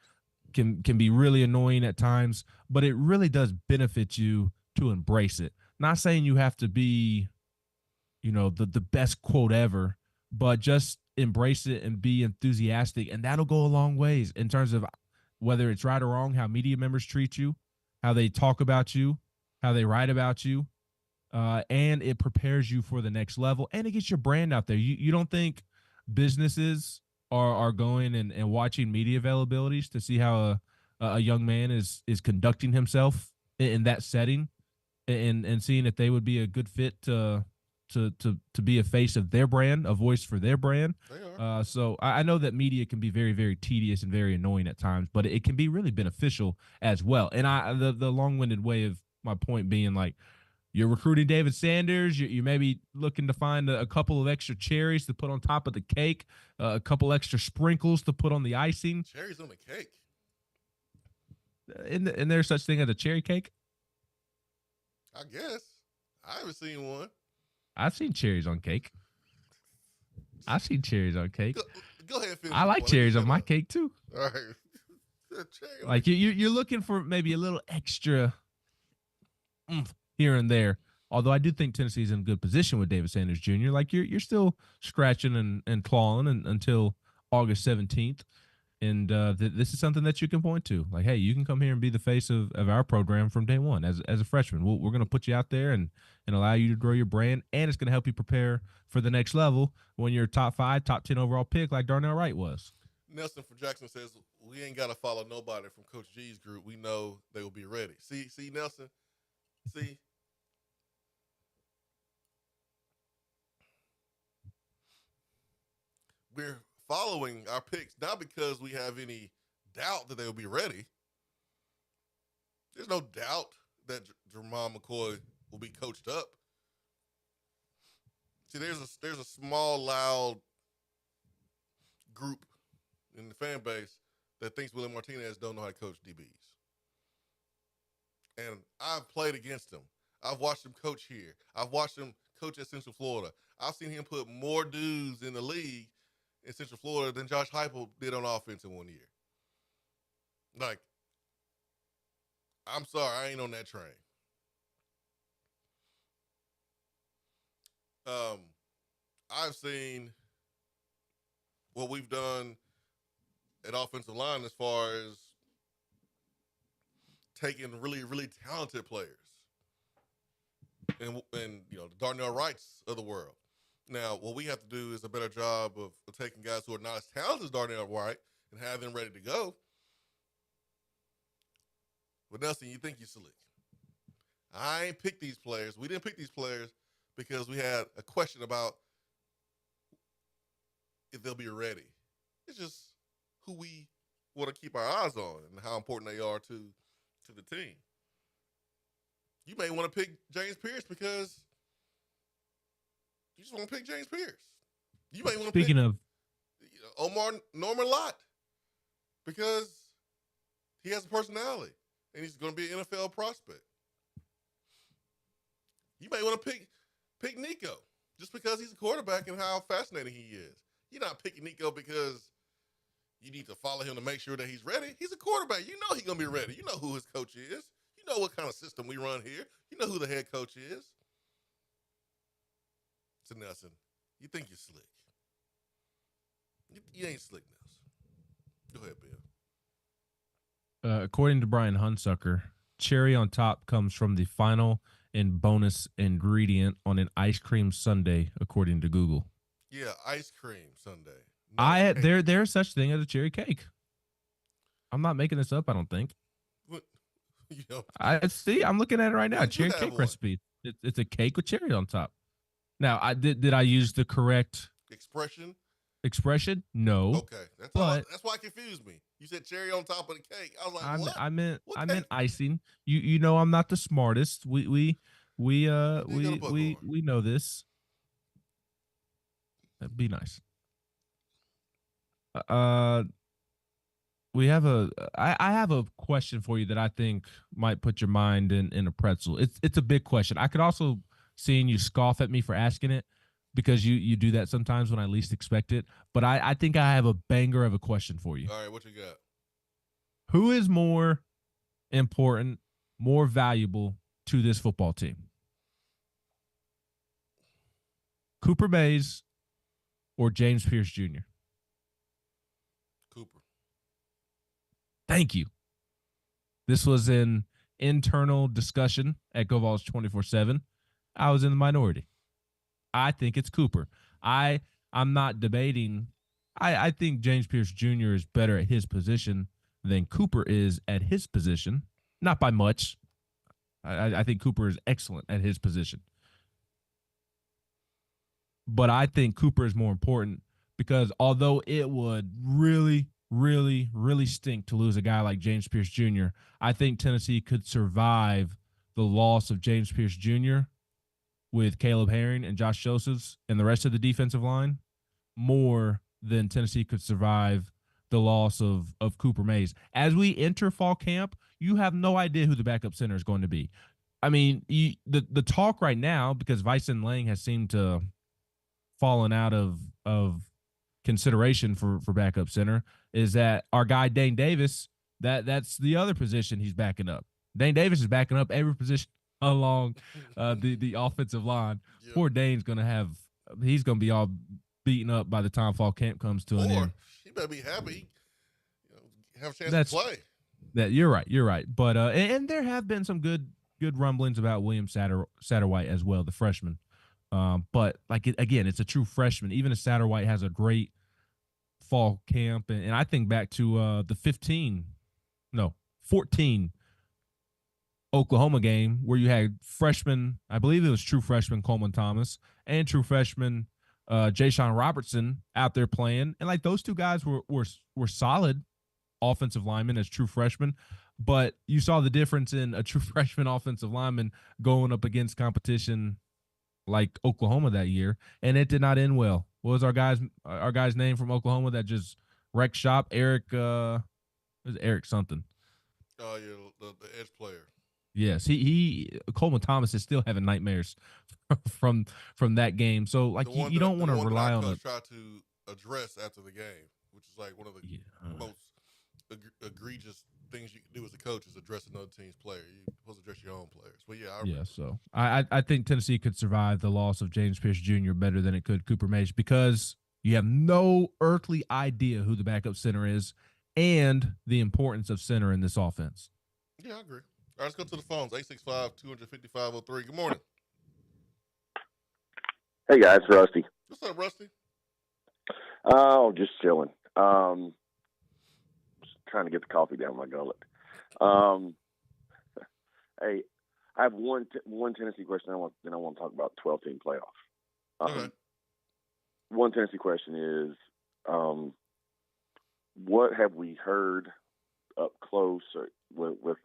[SPEAKER 6] can be really annoying at times, but it really does benefit you to embrace it. Not saying you have to be, the best quote ever, but just embrace it and be enthusiastic, and that'll go a long ways in terms of whether it's right or wrong, how media members treat you, how they talk about you, how they write about you, and it prepares you for the next level, and it gets your brand out there. You don't think businesses are going and watching media availabilities to see how a young man is conducting himself in that setting, and seeing if they would be a good fit to be a face of their brand, a voice for their brand.
[SPEAKER 5] They are.
[SPEAKER 6] So I know that media can be very, very tedious and very annoying at times, but it can be really beneficial as well. And the long-winded way of my point being, like, you're recruiting David Sanders. You may be looking to find a couple of extra cherries to put on top of the cake, a couple extra sprinkles to put on the icing.
[SPEAKER 5] Cherries on the cake.
[SPEAKER 6] And there's such thing as a cherry cake?
[SPEAKER 5] I guess. I haven't seen one.
[SPEAKER 6] I've seen cherries on cake. I've seen cherries on cake.
[SPEAKER 5] Go ahead and finish.
[SPEAKER 6] I like cherries on my cake too.
[SPEAKER 5] All right.
[SPEAKER 6] Like you're looking for maybe a little extra here and there. Although I do think Tennessee's in a good position with David Sanders Jr. Like you're still scratching and clawing until August 17th. And this is something that you can point to. Like, hey, you can come here and be the face of our program from day one as a freshman. We're going to put you out there and allow you to grow your brand, and it's going to help you prepare for the next level when you're top 5, top 10 overall pick like Darnell Wright was.
[SPEAKER 5] Nelson from Jackson says, we ain't got to follow nobody from Coach G's group. We know they will be ready. See, Nelson? See? We're following our picks not because we have any doubt that they will be ready. There's no doubt that Jermon McCoy will be coached up. See, there's a small, loud group in the fan base that thinks Willie Martinez don't know how to coach DBs. And I've played against him. I've watched him coach here. I've watched him coach at Central Florida. I've seen him put more dudes in the league in Central Florida than Josh Heupel did on offense in 1 year. Like, I'm sorry, I ain't on that train. I've seen what we've done at offensive line as far as taking really, really talented players and the Darnell Wrights of the world. Now, what we have to do is a better job of taking guys who are not as talented as Darnell Wright and have them ready to go. But Nelson, you think you're slick. I ain't picked these players. We didn't pick these players because we had a question about if they'll be ready. It's just who we want to keep our eyes on and how important they are to the team. You may want to pick James Pierce because you just want to pick James Pierce. You may want to pick Omar Norman Lott because he has a personality and he's going to be an NFL prospect. You may want to pick Nico just because he's a quarterback and how fascinating he is. You're not picking Nico because you need to follow him to make sure that he's ready. He's a quarterback. You know he's going to be ready. You know who his coach is. You know what kind of system we run here. You know who the head coach is. So, Nelson, you think you're slick. You ain't slick, Nelson. Go ahead, Bill.
[SPEAKER 6] According to Brian Hunsucker, cherry on top comes from the final and bonus ingredient on an ice cream sundae, according to Google.
[SPEAKER 5] Yeah, ice cream sundae.
[SPEAKER 6] There's such thing as a cherry cake. I'm not making this up, I don't think.
[SPEAKER 5] What?
[SPEAKER 6] I see. I'm looking at it right now. Cherry cake
[SPEAKER 5] one.
[SPEAKER 6] recipe. It's a cake with cherry on top. Now, did I use the correct expression? No.
[SPEAKER 5] Okay, that's why it confused me. You said cherry on top of the cake. I was like, what?
[SPEAKER 6] I meant icing. You know I'm not the smartest. We know this. That'd be nice. We have I have a question for you that I think might put your mind in a pretzel. It's a big question. I could also seeing you scoff at me for asking it because you do that sometimes when I least expect it. But I think I have a banger of a question for you.
[SPEAKER 5] All right, what you got?
[SPEAKER 6] Who is more important, more valuable to this football team? Cooper Mays or James Pierce Jr.?
[SPEAKER 5] Cooper.
[SPEAKER 6] Thank you. This was an internal discussion at GoVols 24/7. I was in the minority. I think it's Cooper. I'm not debating. I think James Pierce Jr. is better at his position than Cooper is at his position. Not by much. I think Cooper is excellent at his position. But I think Cooper is more important because although it would really, really, really stink to lose a guy like James Pierce Jr., I think Tennessee could survive the loss of James Pierce Jr. with Caleb Herring and Josh Josephs and the rest of the defensive line more than Tennessee could survive the loss of Cooper Mays. As we enter fall camp, you have no idea who the backup center is going to be. I mean, the talk right now, because Vyson Lang has seemed to fallen out of consideration for backup center, is that our guy Dane Davis, that's the other position he's backing up. Dane Davis is backing up every position along the offensive line. Yep. Poor Dane's he's gonna be all beaten up by the time fall camp comes to an end.
[SPEAKER 5] He better be happy. Have a chance to play.
[SPEAKER 6] You're right. But and there have been some good rumblings about William Satterwhite as well, the freshman. But again, it's a true freshman. Even if Satterwhite has a great fall camp, and I think back to the 14 Oklahoma game where you had freshman, I believe it was true freshman Coleman Thomas and true freshman Ja'Shawn Robertson out there playing, and like those two guys were solid offensive linemen as true freshmen, but you saw the difference in a true freshman offensive lineman going up against competition like Oklahoma that year, and it did not end well. What was our guy's name from Oklahoma that just wrecked shop? Eric something.
[SPEAKER 5] Oh yeah, the edge player.
[SPEAKER 6] Yes, he Coleman Thomas is still having nightmares from that game. So like you don't want to rely on it.
[SPEAKER 5] Try to address after the game, which is like one of the most egregious things you can do as a coach is address another team's player. You're supposed to address your own players. But
[SPEAKER 6] so I think Tennessee could survive the loss of James Pierce Jr. better than it could Cooper Mays because you have no earthly idea who the backup center is and the importance of center in this offense.
[SPEAKER 5] Yeah, I agree. All right, let's go to the phones. 865-250-503. Good morning.
[SPEAKER 13] Hey, guys. Rusty.
[SPEAKER 5] What's up, Rusty?
[SPEAKER 13] Oh, just chilling. Just trying to get the coffee down my gullet. Hey, I have one Tennessee question. Then I want to talk about 12-team playoff.
[SPEAKER 5] Okay.
[SPEAKER 13] One Tennessee question is, what have we heard up close with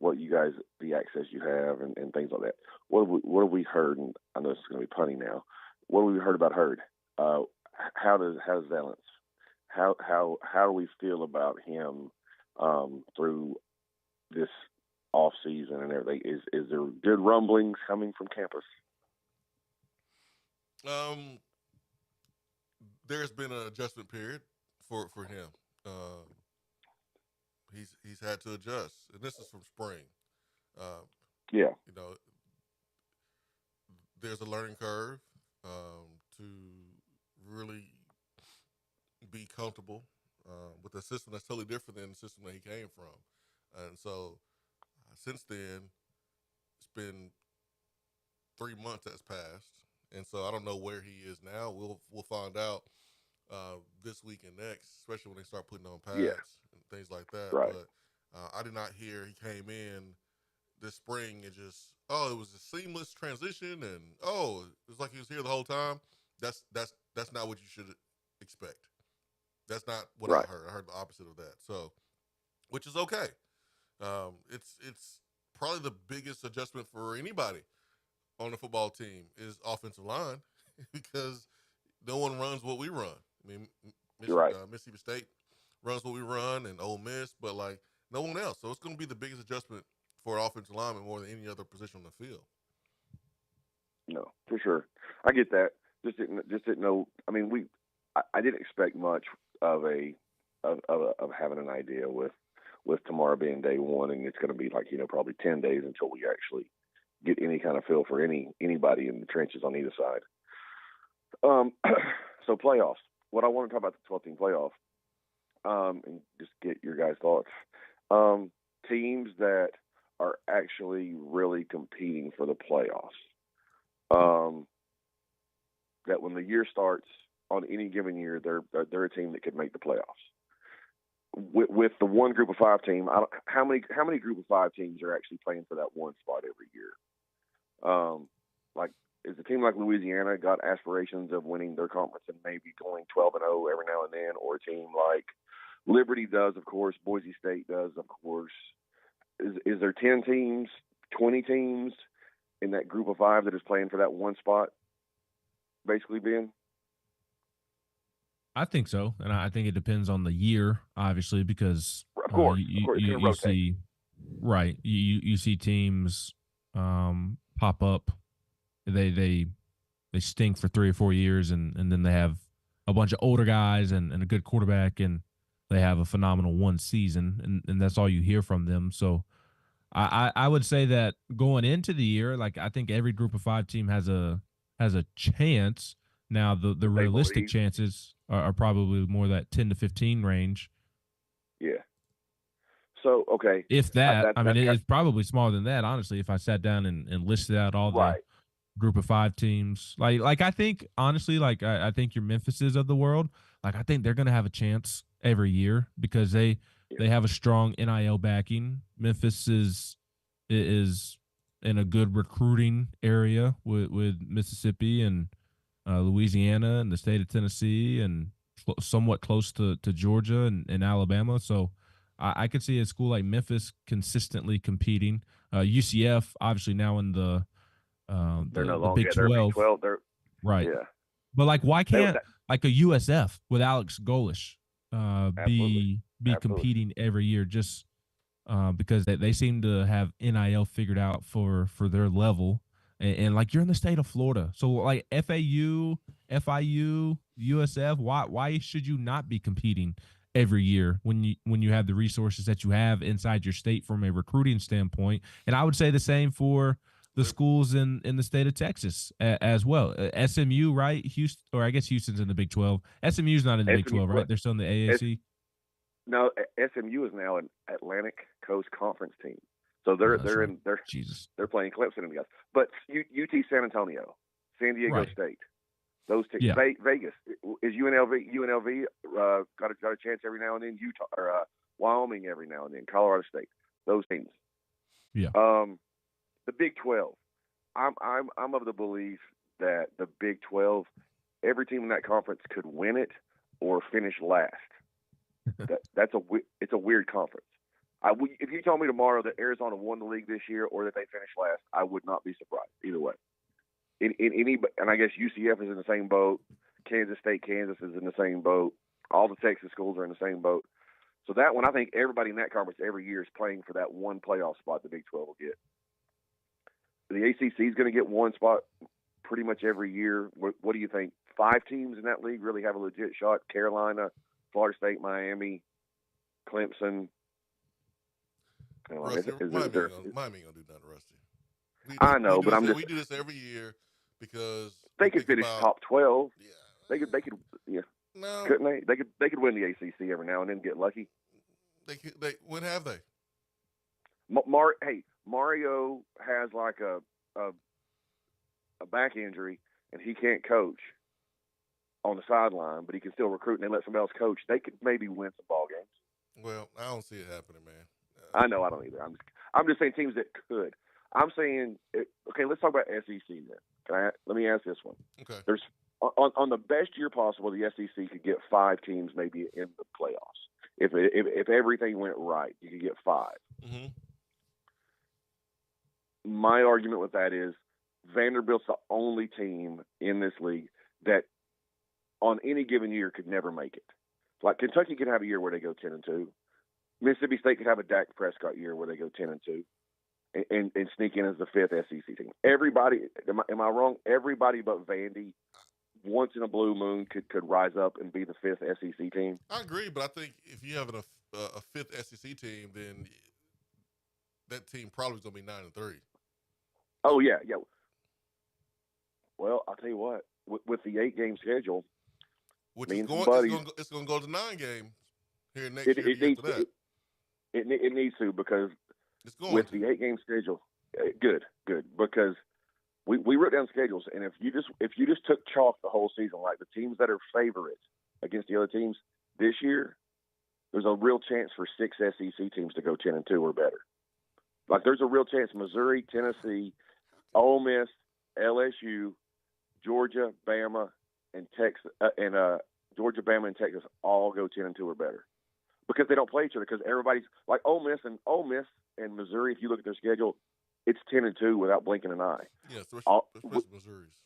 [SPEAKER 13] what you guys, the access you have and things like that? What have we heard? And I know this is going to be punny now. What have we heard about Hurd? How does Valance? How do we feel about him through this off season and everything? Is there good rumblings coming from campus?
[SPEAKER 5] There's been an adjustment period for him. He's had to adjust, and this is from spring.
[SPEAKER 13] Yeah,
[SPEAKER 5] you know, there's a learning curve to really be comfortable with a system that's totally different than the system that he came from, and so since then, it's been 3 months that's passed, and so I don't know where he is now. We'll find out this week and next, especially when they start putting on pads and things like that.
[SPEAKER 13] Right.
[SPEAKER 5] But I did not hear he came in this spring and just, it was a seamless transition, and it was like he was here the whole time. That's not what you should expect. That's not what I heard. I heard the opposite of that. So, which is okay. It's probably the biggest adjustment for anybody on the football team is offensive line because no one runs what we run. I mean,
[SPEAKER 13] Right.
[SPEAKER 5] Mississippi State runs what we run, and Ole Miss, but like no one else. So it's going to be the biggest adjustment for offensive lineman more than any other position on the field.
[SPEAKER 13] No, for sure. I get that. Just didn't know. I mean, I didn't expect much of having an idea with tomorrow being day one, and it's going to be like, probably 10 days until we actually get any kind of feel for anybody in the trenches on either side. So playoffs. What I want to talk about the 12-team playoff, and just get your guys' thoughts. Teams that are actually really competing for the playoffs. That when the year starts, on any given year, they're a team that could make the playoffs. With the one group of five team, how many group of five teams are actually playing for that one spot every year? Like, is a team like Louisiana got aspirations of winning their conference and maybe going 12-0 every now and then, or a team like Liberty does, of course, Boise State does, of course. Is there 10 teams, 20 teams in that group of five that is playing for that one spot, basically, Ben?
[SPEAKER 6] I think so, and I think it depends on the year, obviously, because
[SPEAKER 13] of course,
[SPEAKER 6] you see, right, you see teams pop up, they stink for 3 or 4 years, and then they have a bunch of older guys and a good quarterback, and they have a phenomenal one season, and that's all you hear from them. So I would say that going into the year, like, I think every group of five team has a chance. Now the realistic chances are probably more that 10 to 15 range.
[SPEAKER 13] Yeah. So, okay.
[SPEAKER 6] If that, I mean, it's probably smaller than that, honestly, if I sat down and listed out all the group of five teams. Like I think, honestly, like I think your Memphises of the world, like, I think they're going to have a chance every year because they have a strong NIL backing. Memphis is in a good recruiting area with Mississippi and Louisiana and the state of Tennessee and somewhat close to Georgia and Alabama. So I could see a school like Memphis consistently competing. UCF, obviously, now in the Big 12. Right.
[SPEAKER 13] Yeah.
[SPEAKER 6] But, like, why can't like a USF with Alex Golish be competing every year just because they seem to have NIL figured out for their level. And like, you're in the state of Florida. So, like, FAU, FIU, USF, why should you not be competing every year when you have the resources that you have inside your state from a recruiting standpoint? And I would say the same for the schools in the state of Texas as well. SMU, right? Houston, or I guess Houston's in the Big 12. SMU's not in the Big 12, right? They're still in the AAC.
[SPEAKER 13] No, SMU is now an Atlantic Coast Conference team. So they're playing Clemson and guys. But UT San Antonio, San Diego State, those teams.
[SPEAKER 6] Yeah.
[SPEAKER 13] Vegas is UNLV got a chance every now and then. Utah or Wyoming every now and then. Colorado State, those teams.
[SPEAKER 6] Yeah.
[SPEAKER 13] The Big 12. I'm of the belief that the Big 12, every team in that conference could win it or finish last. It's a weird conference. If you told me tomorrow that Arizona won the league this year or that they finished last, I would not be surprised either way. And I guess UCF is in the same boat. Kansas is in the same boat. All the Texas schools are in the same boat. So that one, I think everybody in that conference every year is playing for that one playoff spot the Big 12 will get. The ACC is going to get one spot pretty much every year. What do you think? 5 teams in that league really have a legit shot? Carolina, Florida State, Miami, Clemson.
[SPEAKER 5] Rusty, Miami ain't gonna do nothing, Rusty.
[SPEAKER 13] I know, but
[SPEAKER 5] we do this every year because
[SPEAKER 13] they could finish top 12.
[SPEAKER 5] Yeah,
[SPEAKER 13] they could. Yeah,
[SPEAKER 5] no,
[SPEAKER 13] couldn't they? They could win the ACC every now and then, get lucky.
[SPEAKER 5] When have they?
[SPEAKER 13] Mario has like a back injury and he can't coach on the sideline, but he can still recruit and they let somebody else coach. They could maybe win some ball games.
[SPEAKER 5] Well, I don't see it happening, man.
[SPEAKER 13] I know, I don't either. I'm just saying teams that could. I'm saying, okay, let's talk about SEC then. Let me ask this one.
[SPEAKER 5] Okay.
[SPEAKER 13] There's on the best year possible, the SEC could get 5 teams maybe in the playoffs. If everything went right, you could get 5.
[SPEAKER 5] Mm-hmm.
[SPEAKER 13] My argument with that is Vanderbilt's the only team in this league that on any given year could never make it. Like Kentucky can have a year where they go 10-2. Mississippi State could have a Dak Prescott year where they go 10-2 and sneak in as the 5th SEC team. Everybody, am I wrong? Everybody but Vandy, once in a blue moon, could rise up and be the 5th SEC team.
[SPEAKER 5] I agree, but I think if you have a 5th SEC team, then that team probably is going to be 9-3.
[SPEAKER 13] Oh yeah. Well, I'll tell you what. With the 8-game schedule,
[SPEAKER 5] which is it's going to go to 9 games here next year.
[SPEAKER 13] It needs to, because with the 8-game schedule, good, because we wrote down schedules, and if you just took chalk the whole season, like the teams that are favorites against the other teams this year, there's a real chance for 6 SEC teams to go 10-2 or better. Like there's a real chance Missouri, Tennessee, Ole Miss, LSU, Georgia, Bama, and Texas, Georgia, Bama, and Texas all go 10-2 or better, because they don't play each other. Because everybody's like Ole Miss and Missouri. If you look at their schedule, it's 10-2 without blinking an eye.
[SPEAKER 5] Yeah, especially Missouri's.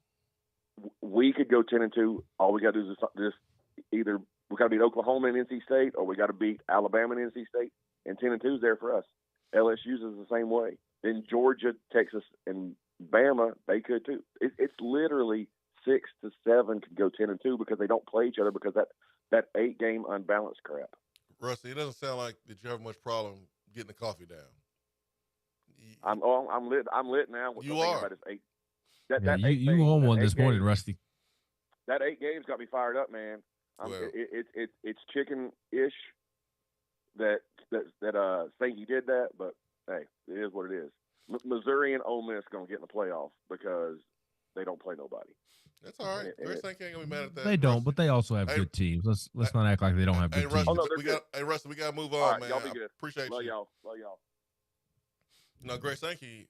[SPEAKER 13] We could go 10-2. All we got to do is either we got to beat Oklahoma and NC State, or we got to beat Alabama and NC State, and 10-2 is there for us. LSU's is the same way. Then Georgia, Texas, and Bama, they could too. It's literally 6 to 7 could go 10-2 because they don't play each other, because that 8-game unbalanced crap.
[SPEAKER 5] Rusty, it doesn't sound like that you have much problem getting the coffee down.
[SPEAKER 13] I'm lit. I'm lit now.
[SPEAKER 5] You are.
[SPEAKER 13] About this
[SPEAKER 6] 8. You won one this morning, Rusty.
[SPEAKER 13] That 8 games got me fired up, man. It's chicken-ish that Sankey did that, but hey, it is what it is. Missouri and Ole Miss going to get in the playoff because they don't play nobody.
[SPEAKER 5] That's all right. Chris Sankey ain't going to be mad at that.
[SPEAKER 6] They don't, but they also have good teams. Let's not act like they don't have good teams.
[SPEAKER 5] Rusty, we got to move on,
[SPEAKER 13] all right,
[SPEAKER 5] man.
[SPEAKER 13] Y'all be good.
[SPEAKER 5] Appreciate
[SPEAKER 13] Love
[SPEAKER 5] you.
[SPEAKER 13] Love y'all.
[SPEAKER 5] No, Greg Sankey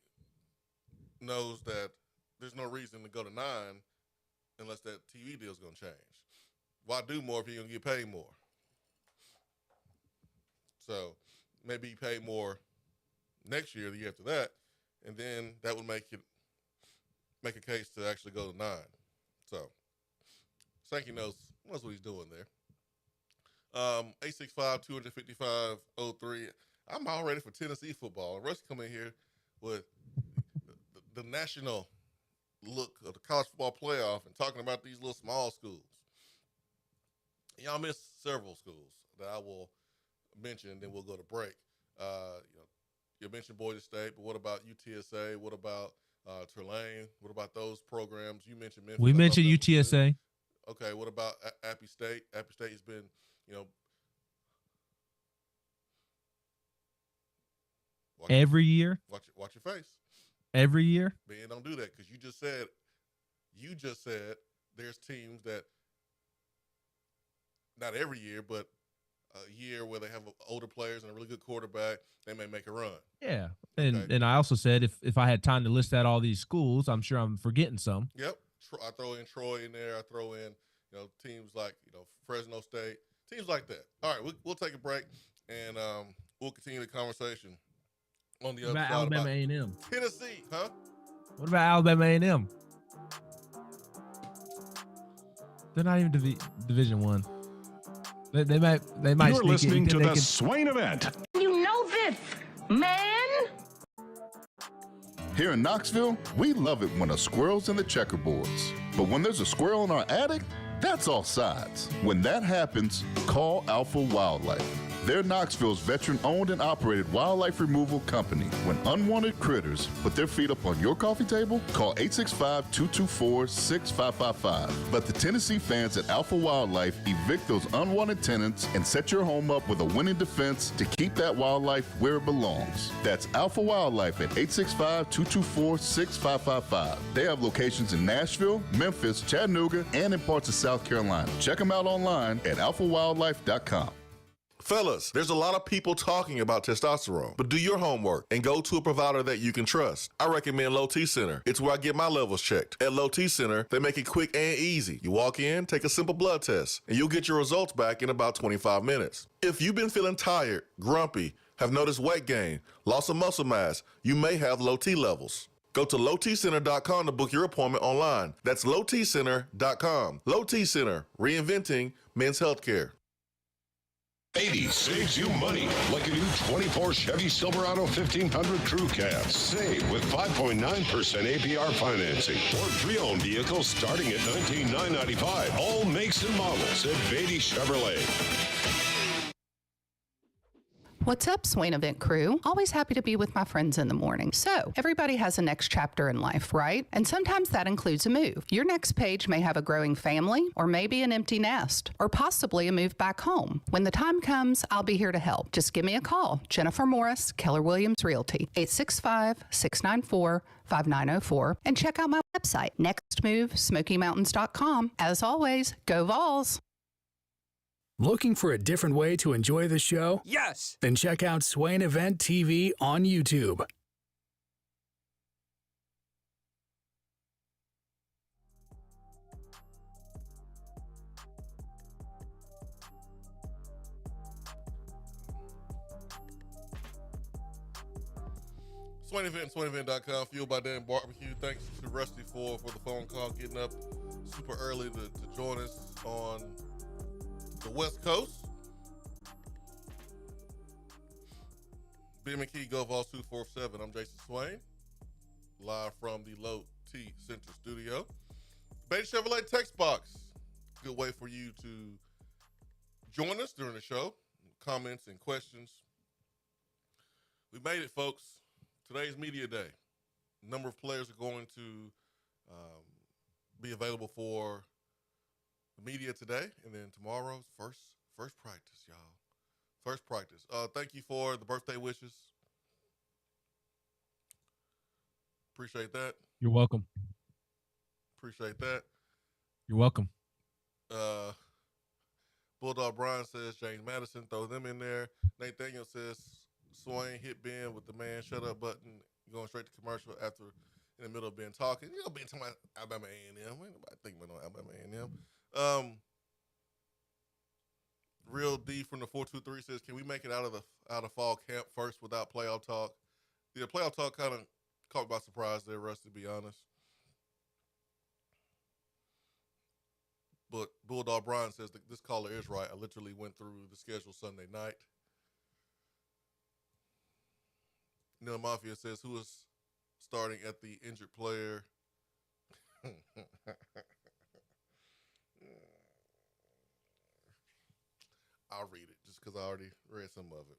[SPEAKER 5] knows that there's no reason to go to 9 unless that TV deal is going to change. Why do more if you're going to get paid more? So maybe you pay more next year, the year after that, and then that would make a case to actually go to 9. So Sankey knows what he's doing there. 865-255-03. I'm all ready for Tennessee football. And Rusty come in here with the national look of the college football playoff and talking about these little small schools. Y'all missed several schools that I will mention, and then we'll go to break. You mentioned Boise State, but what about UTSA? What about Tulane? What about those programs? You mentioned Memphis.
[SPEAKER 6] We mentioned UTSA.
[SPEAKER 5] Okay, what about Appy State? Appy State has been,
[SPEAKER 6] every year.
[SPEAKER 5] Watch your face.
[SPEAKER 6] Every year.
[SPEAKER 5] Man, don't do that, because you just said there's teams that not every year, but a year where they have older players and a really good quarterback, they may make a run.
[SPEAKER 6] Yeah, and I also said if I had time to list out all these schools, I'm sure I'm forgetting some.
[SPEAKER 5] Yep, I throw in Troy in there. I throw in teams like Fresno State, teams like that. All right, we'll take a break and we'll continue the conversation on the other side
[SPEAKER 6] Alabama A&M.
[SPEAKER 5] Tennessee, huh?
[SPEAKER 6] What about Alabama A&M? They're not even Division One. They might.
[SPEAKER 2] You're listening to the Swain Event.
[SPEAKER 14] You know this, man.
[SPEAKER 15] Here in Knoxville, we love it when a squirrel's in the checkerboards. But when there's a squirrel in our attic, that's all sides. When that happens, call Alpha Wildlife. They're Knoxville's veteran-owned and operated wildlife removal company. When unwanted critters put their feet up on your coffee table, call 865-224-6555. Let the Tennessee fans at Alpha Wildlife evict those unwanted tenants and set your home up with a winning defense to keep that wildlife where it belongs. That's Alpha Wildlife at 865-224-6555. They have locations in Nashville, Memphis, Chattanooga, and in parts of South Carolina. Check them out online at alphawildlife.com.
[SPEAKER 5] Fellas, there's a lot of people talking about testosterone, but do your homework and go to a provider that you can trust. I recommend Low T Center. It's where I get my levels checked. At Low T Center, they make it quick and easy. You walk in, take a simple blood test, and you'll get your results back in about 25 minutes. If you've been feeling tired, grumpy, have noticed weight gain, loss of muscle mass, you may have low T levels. Go to lowtcenter.com to book your appointment online. That's lowtcenter.com. Low T Center, reinventing men's healthcare.
[SPEAKER 10] 80 saves you money like a new 24 Chevy Silverado 1500 Crew Cab. Save with 5.9% APR financing or pre-owned vehicles starting at $19,995. All makes and models at Beatty Chevrolet.
[SPEAKER 9] What's up, Swain Event crew? Always happy to be with my friends in the morning. So, everybody has a next chapter in life, right? And sometimes that includes a move. Your next page may have a growing family, or maybe an empty nest, or possibly a move back home. When the time comes, I'll be here to help. Just give me a call. Jennifer Morris, Keller Williams Realty, 865-694-5904, and check out my website, nextmovesmokymountains.com. As always, go Vols!
[SPEAKER 11] Looking for a different way to enjoy the show?
[SPEAKER 16] Yes!
[SPEAKER 11] Then check out Swain Event TV on YouTube.
[SPEAKER 5] Swain Event, SwainEvent.com, fueled by Dan Barbecue. Thanks to Rusty for the phone call, getting up super early to join us on the West Coast. Ben McKee, Go Vols 247. I'm Jason Swain, live from the Low T Center studio. Beatty Chevrolet text box. Good way for you to join us during the show. Comments and questions. We made it, folks. Today's media day. A number of players are going to be available for the media today, and then tomorrow's first practice, y'all. First practice. Thank you for the birthday wishes. Appreciate that.
[SPEAKER 6] You're welcome.
[SPEAKER 5] Appreciate that.
[SPEAKER 6] You're welcome.
[SPEAKER 5] Bulldog Brian says James Madison, throw them in there. Nathaniel says Swain hit Ben with the man shut up button, going straight to commercial after in the middle of Ben talking. You know, Ben talking about Alabama A&M. Ain't nobody thinking about no Alabama A&M. Real D from the 423 says, can we make it out of fall camp first without playoff talk? Yeah, playoff talk kind of caught me by surprise there, Russ, to be honest. But Bulldog Brian says that this caller is right. I literally went through the schedule Sunday night. Neil Mafia says, who is starting at the injured player? I'll read it just because I already read some of it.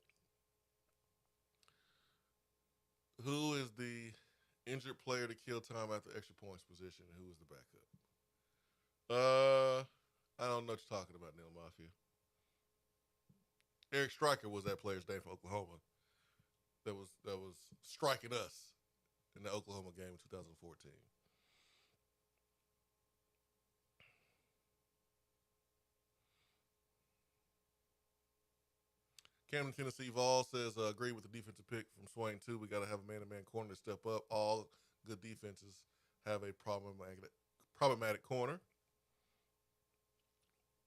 [SPEAKER 5] Who is the injured player to kill time after extra points position, and who is the backup? I don't know what you're talking about, Neil Mafia. Eric Stryker was that player's name from Oklahoma that was striking us in the Oklahoma game in 2014. Camden, Tennessee Vol says, agree with the defensive pick from Swain too. We got to have a man-to-man corner to step up. All good defenses have a problematic corner.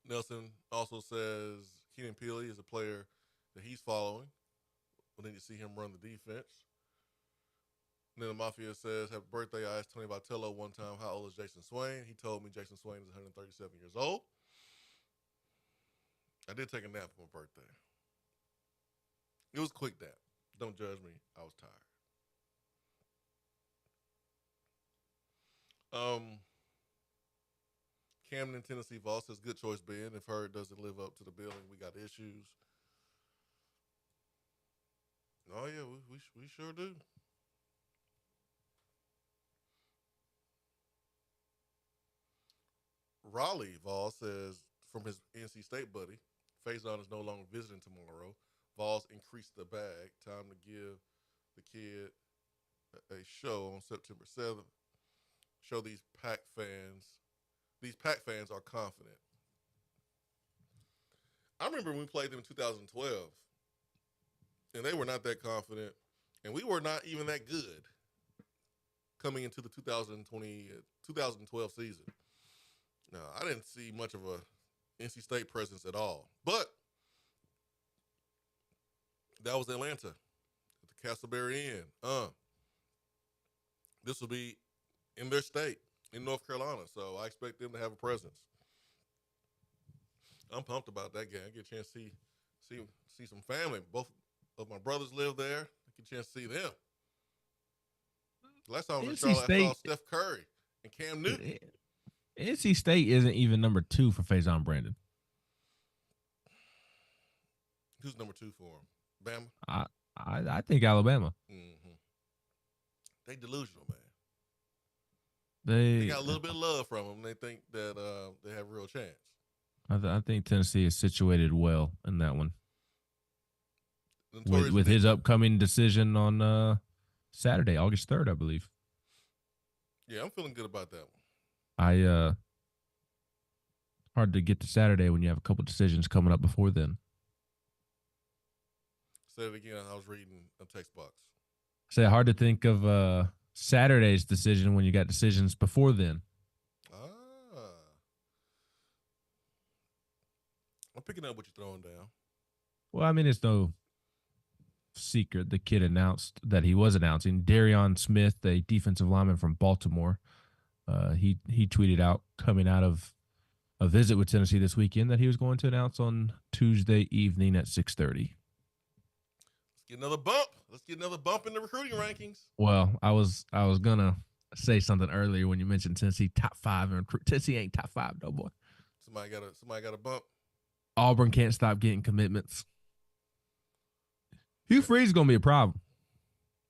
[SPEAKER 5] Nelson also says Keenan Peely is a player that he's following. We need to see him run the defense. And then the Mafia says, happy birthday. I asked Tony Vitello one time, how old is Jason Swain? He told me Jason Swain is 137 years old. I did take a nap for my birthday. It was a quick nap. Don't judge me. I was tired. Camden, Tennessee Vol says, good choice, Ben. If Hurd doesn't live up to the billing, we got issues. Oh, yeah, we sure do. Raleigh Vol says, from his NC State buddy, Faison is no longer visiting tomorrow. Vols increased the bag. Time to give the kid a show on September 7th. Show these Pack fans. These Pack fans are confident. I remember when we played them in 2012, and they were not that confident, and we were not even that good coming into the 2012 season. No, I didn't see much of a NC State presence at all. But that was Atlanta at the Castleberry Inn. this will be in their state, in North Carolina. So I expect them to have a presence. I'm pumped about that game. I get a chance to see some family. Both of my brothers live there. I get a chance to see them. Last time I was in
[SPEAKER 6] NC
[SPEAKER 5] Charlotte, I saw
[SPEAKER 6] State-
[SPEAKER 5] Steph Curry and Cam Newton.
[SPEAKER 6] NC State isn't even number 2 for Faison Brandon.
[SPEAKER 5] Who's number 2 for him? Bama?
[SPEAKER 6] I think Alabama.
[SPEAKER 5] Mm-hmm. They delusional, man.
[SPEAKER 6] They
[SPEAKER 5] They got a little bit of love from them. They think that they have a real chance.
[SPEAKER 6] I think Tennessee is situated well in that one.
[SPEAKER 5] Notorious
[SPEAKER 6] With his upcoming decision on Saturday, August 3rd, I believe.
[SPEAKER 5] Yeah, I'm feeling good about that one.
[SPEAKER 6] Hard to get to Saturday when you have a couple decisions coming up before then.
[SPEAKER 5] Say it again. I was reading a text box.
[SPEAKER 6] Say hard to think of Saturday's decision when you got decisions before then.
[SPEAKER 5] I'm picking up what you're throwing down.
[SPEAKER 6] Well, I mean, it's no secret. The kid announced that he was announcing. Darion Smith, a defensive lineman from Baltimore, he tweeted out coming out of a visit with Tennessee this weekend that he was going to announce on Tuesday evening at 6:30.
[SPEAKER 5] Let's get another bump. Let's get another bump in the recruiting rankings.
[SPEAKER 6] Well, I was gonna say something earlier when you mentioned Tennessee top 5 and Tennessee ain't top 5, no boy.
[SPEAKER 5] Somebody got a bump.
[SPEAKER 6] Auburn can't stop getting commitments. Hugh Freeze is gonna be a problem.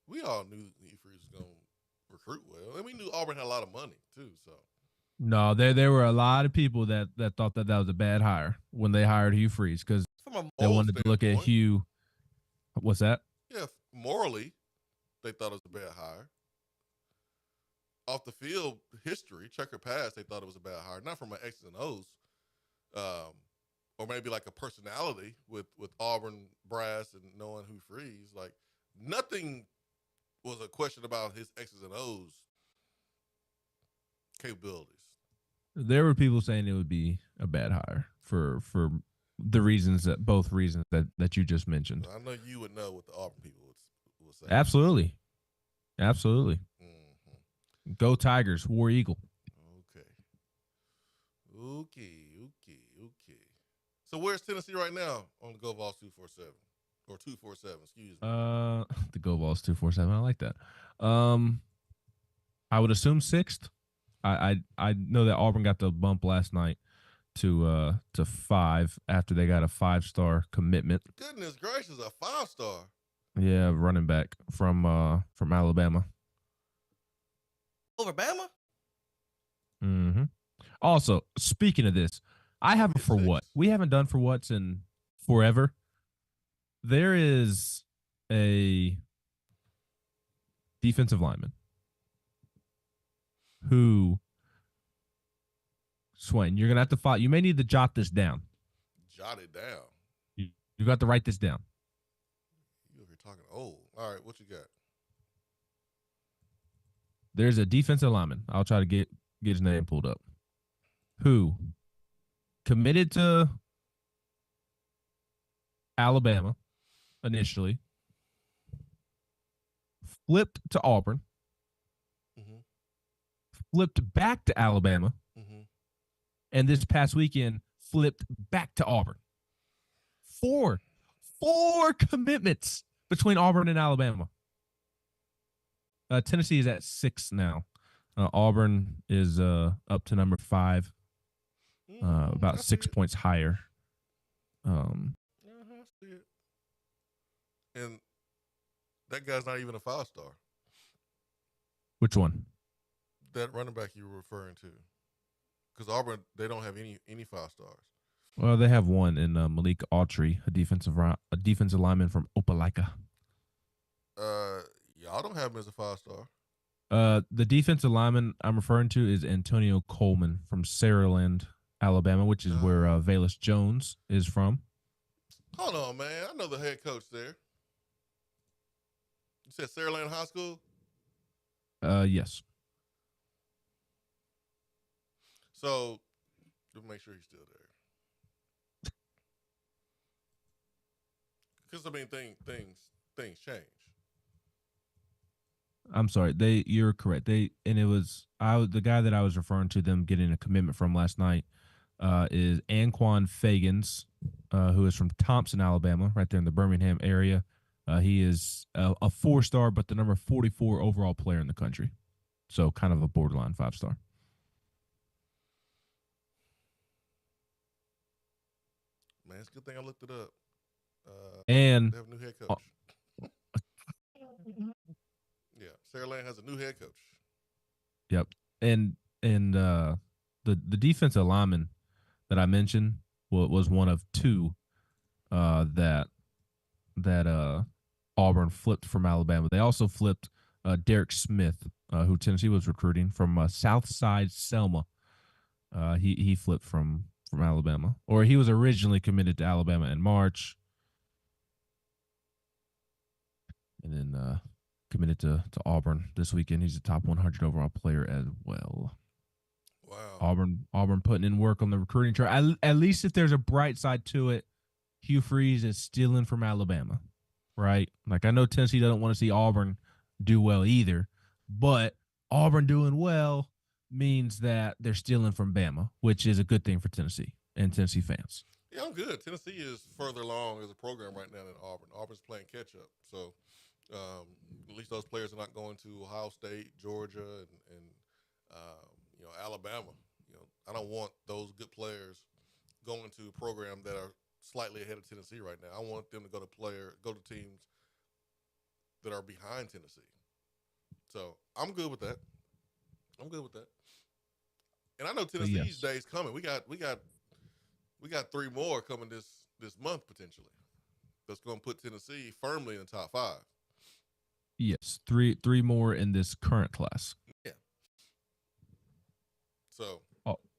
[SPEAKER 5] We all knew Hugh Freeze was going to recruit well, and we knew Auburn had a lot of money too. So
[SPEAKER 6] No, there were a lot of people that thought that was a bad hire when they hired Hugh Freeze because they wanted to look at Hugh. What's that?
[SPEAKER 5] Yeah, morally, they thought it was a bad hire. Off the field history, checker pass, they thought it was a bad hire. Not from my X's and O's, or maybe like a personality with Auburn brass and knowing Hugh Freeze. Like nothing was a question about his X's and O's capabilities.
[SPEAKER 6] There were people saying it would be a bad hire for both reasons that you just mentioned.
[SPEAKER 5] I know you would know what the Auburn people would say.
[SPEAKER 6] Absolutely. Mm-hmm. Go Tigers, War Eagle.
[SPEAKER 5] Okay. So where's Tennessee right now on the Go Vols 247 or 247? Excuse me.
[SPEAKER 6] The Go Vols 247. I like that. I would assume 6th. I know that Auburn got the bump last night to 5 after they got a 5-star commitment.
[SPEAKER 5] Goodness gracious, a 5-star.
[SPEAKER 6] Yeah, running back from Alabama.
[SPEAKER 7] Over Bama?
[SPEAKER 6] Mm-hmm. Also, speaking of this, I have a for what. We haven't done for what's in forever. There is a defensive lineman who, Swain, you're going to have to follow. You may need to jot this down.
[SPEAKER 5] Jot it down.
[SPEAKER 6] You got to write this down.
[SPEAKER 5] You're talking old. All right, what you got?
[SPEAKER 6] There's a defensive lineman. I'll try to get his name pulled up. Who committed to Alabama initially, flipped to Auburn, flipped back to Alabama, and this past weekend flipped back to Auburn. Four commitments between Auburn and Alabama. Tennessee is at 6 now. Auburn is up to number 5, about 6 points higher.
[SPEAKER 5] I see it. And that guy's not even a 5-star.
[SPEAKER 6] Which one?
[SPEAKER 5] That running back you were referring to. Because Auburn, they don't have any 5-stars.
[SPEAKER 6] Well, they have one in Malik Autry, a defensive lineman from Opelika.
[SPEAKER 5] Y'all don't have him as a 5-star.
[SPEAKER 6] The defensive lineman I'm referring to is Antonio Coleman from Saraland, Alabama, which is where Velus Jones is from.
[SPEAKER 5] Hold on, man. I know the head coach there. You said Saraland High School?
[SPEAKER 6] Yes.
[SPEAKER 5] So, to make sure he's still there. Because, I mean, things change.
[SPEAKER 6] I'm sorry. You're correct. And it was the guy that I was referring to them getting a commitment from last night is Anquan Fagans, who is from Thompson, Alabama, right there in the Birmingham area. He is a 4-star, but the number 44 overall player in the country. So kind of a borderline 5-star.
[SPEAKER 5] Man, it's a good thing I looked it up.
[SPEAKER 6] And
[SPEAKER 5] they have a new head coach. Yeah, Sarah Land has a new head coach.
[SPEAKER 6] Yep. And the defensive lineman that I mentioned was one of two that Auburn flipped from Alabama. They also flipped Derek Smith, who Tennessee was recruiting from Southside Selma. He flipped from Alabama, or he was originally committed to Alabama in March, and then committed to Auburn this weekend. He's a top 100 overall player as well.
[SPEAKER 5] Wow.
[SPEAKER 6] Auburn putting in work on the recruiting trail. At least if there's a bright side to it, Hugh Freeze is stealing from Alabama, right? Like, I know Tennessee doesn't want to see Auburn do well either, but Auburn doing well means that they're stealing from Bama, which is a good thing for Tennessee and Tennessee fans.
[SPEAKER 5] Yeah, I'm good. Tennessee is further along as a program right now than Auburn. Auburn's playing catch up, so at least those players are not going to Ohio State, Georgia, and Alabama. I don't want those good players going to a program that are slightly ahead of Tennessee right now. I want them to go to teams that are behind Tennessee. So I'm good with that. And I know Tennessee's days coming. We got 3 more coming this month potentially. That's going to put Tennessee firmly in the top 5.
[SPEAKER 6] Yes, three more in this current class.
[SPEAKER 5] Yeah. So,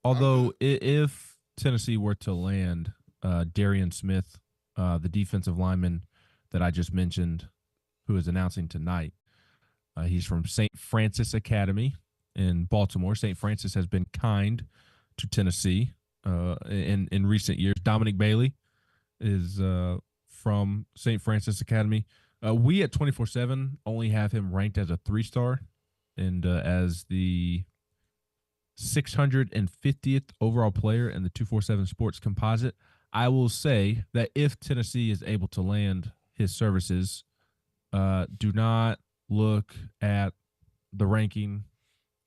[SPEAKER 6] although if Tennessee were to land Darian Smith, the defensive lineman that I just mentioned, who is announcing tonight, he's from St. Francis Academy in Baltimore. St. Francis has been kind to Tennessee in recent years. Dominic Bailey is from St. Francis Academy. We at 24/7 only have him ranked as a 3-star and as the 650th overall player in the 247 Sports Composite. I will say that if Tennessee is able to land his services, do not look at the ranking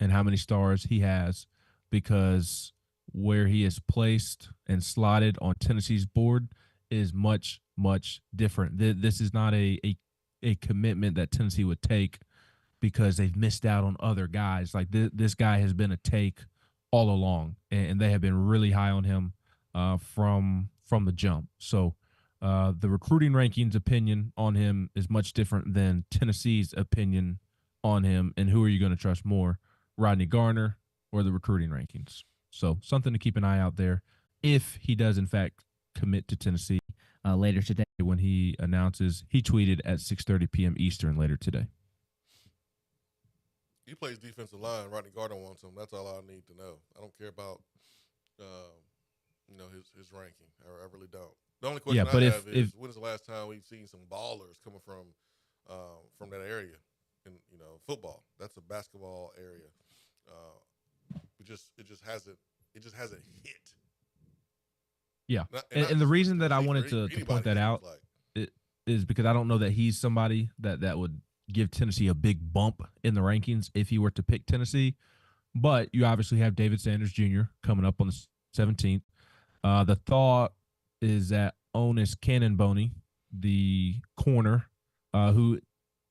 [SPEAKER 6] and how many stars he has, because where he is placed and slotted on Tennessee's board is much, much different. This is not a commitment that Tennessee would take because they've missed out on other guys. Like this guy has been a take all along, and they have been really high on him from the jump. So the recruiting rankings opinion on him is much different than Tennessee's opinion on him. And who are you going to trust more, Rodney Garner or the recruiting rankings? So something to keep an eye out there if he does, in fact, commit to Tennessee later today when he announces. He tweeted at 6:30 p.m. Eastern later today.
[SPEAKER 5] He plays defensive line. Rodney Gardner wants him. That's all I need to know. I don't care about his ranking. I really don't. The only question I have is when's the last time we've seen some ballers coming from that area in football? That's a basketball area. It just hasn't hit.
[SPEAKER 6] Yeah, and the reason that I wanted to point that out is because I don't know that he's somebody that would give Tennessee a big bump in the rankings if he were to pick Tennessee. But you obviously have David Sanders Jr. coming up on the 17th. The thought is that Onis Cannonboney, the corner, who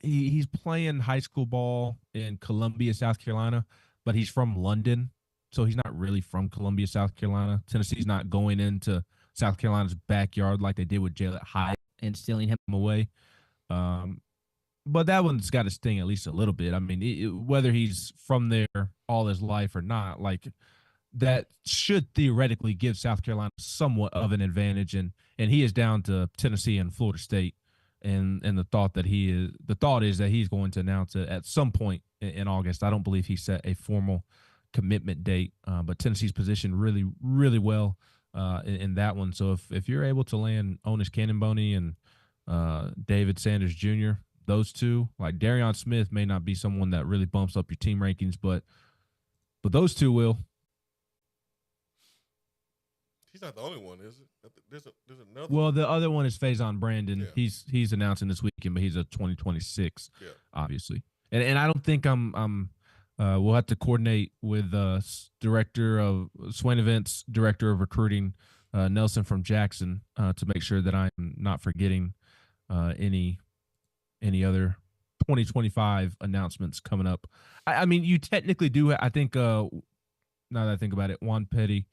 [SPEAKER 6] he's playing high school ball in Columbia, South Carolina, but he's from London, so he's not really from Columbia, South Carolina. Tennessee's not going into South Carolina's backyard like they did with Jalen Hyatt and stealing him away. But that one's got to sting at least a little bit. I mean, whether he's from there all his life or not, like that should theoretically give South Carolina somewhat of an advantage. And he is down to Tennessee and Florida State. And the thought is that he's going to announce it at some point in August. I don't believe he set a formal commitment date, but Tennessee's positioned really, really well in that one. So if you're able to land Onis Cannonboney and David Sanders Jr., those two. Like Darion Smith may not be someone that really bumps up your team rankings, but those two will.
[SPEAKER 5] He's not the only one, is it? There's another.
[SPEAKER 6] Well,
[SPEAKER 5] one.
[SPEAKER 6] the other one is Faison Brandon.
[SPEAKER 5] Yeah.
[SPEAKER 6] He's announcing this weekend, but he's a 2026,
[SPEAKER 5] Yeah.
[SPEAKER 6] obviously. And I don't think we'll have to coordinate with director of Swain Events, director of recruiting, Nelson from Jackson, to make sure that I'm not forgetting any other 2025 announcements coming up. I mean, you technically do. I think now that I think about it, Juan Petty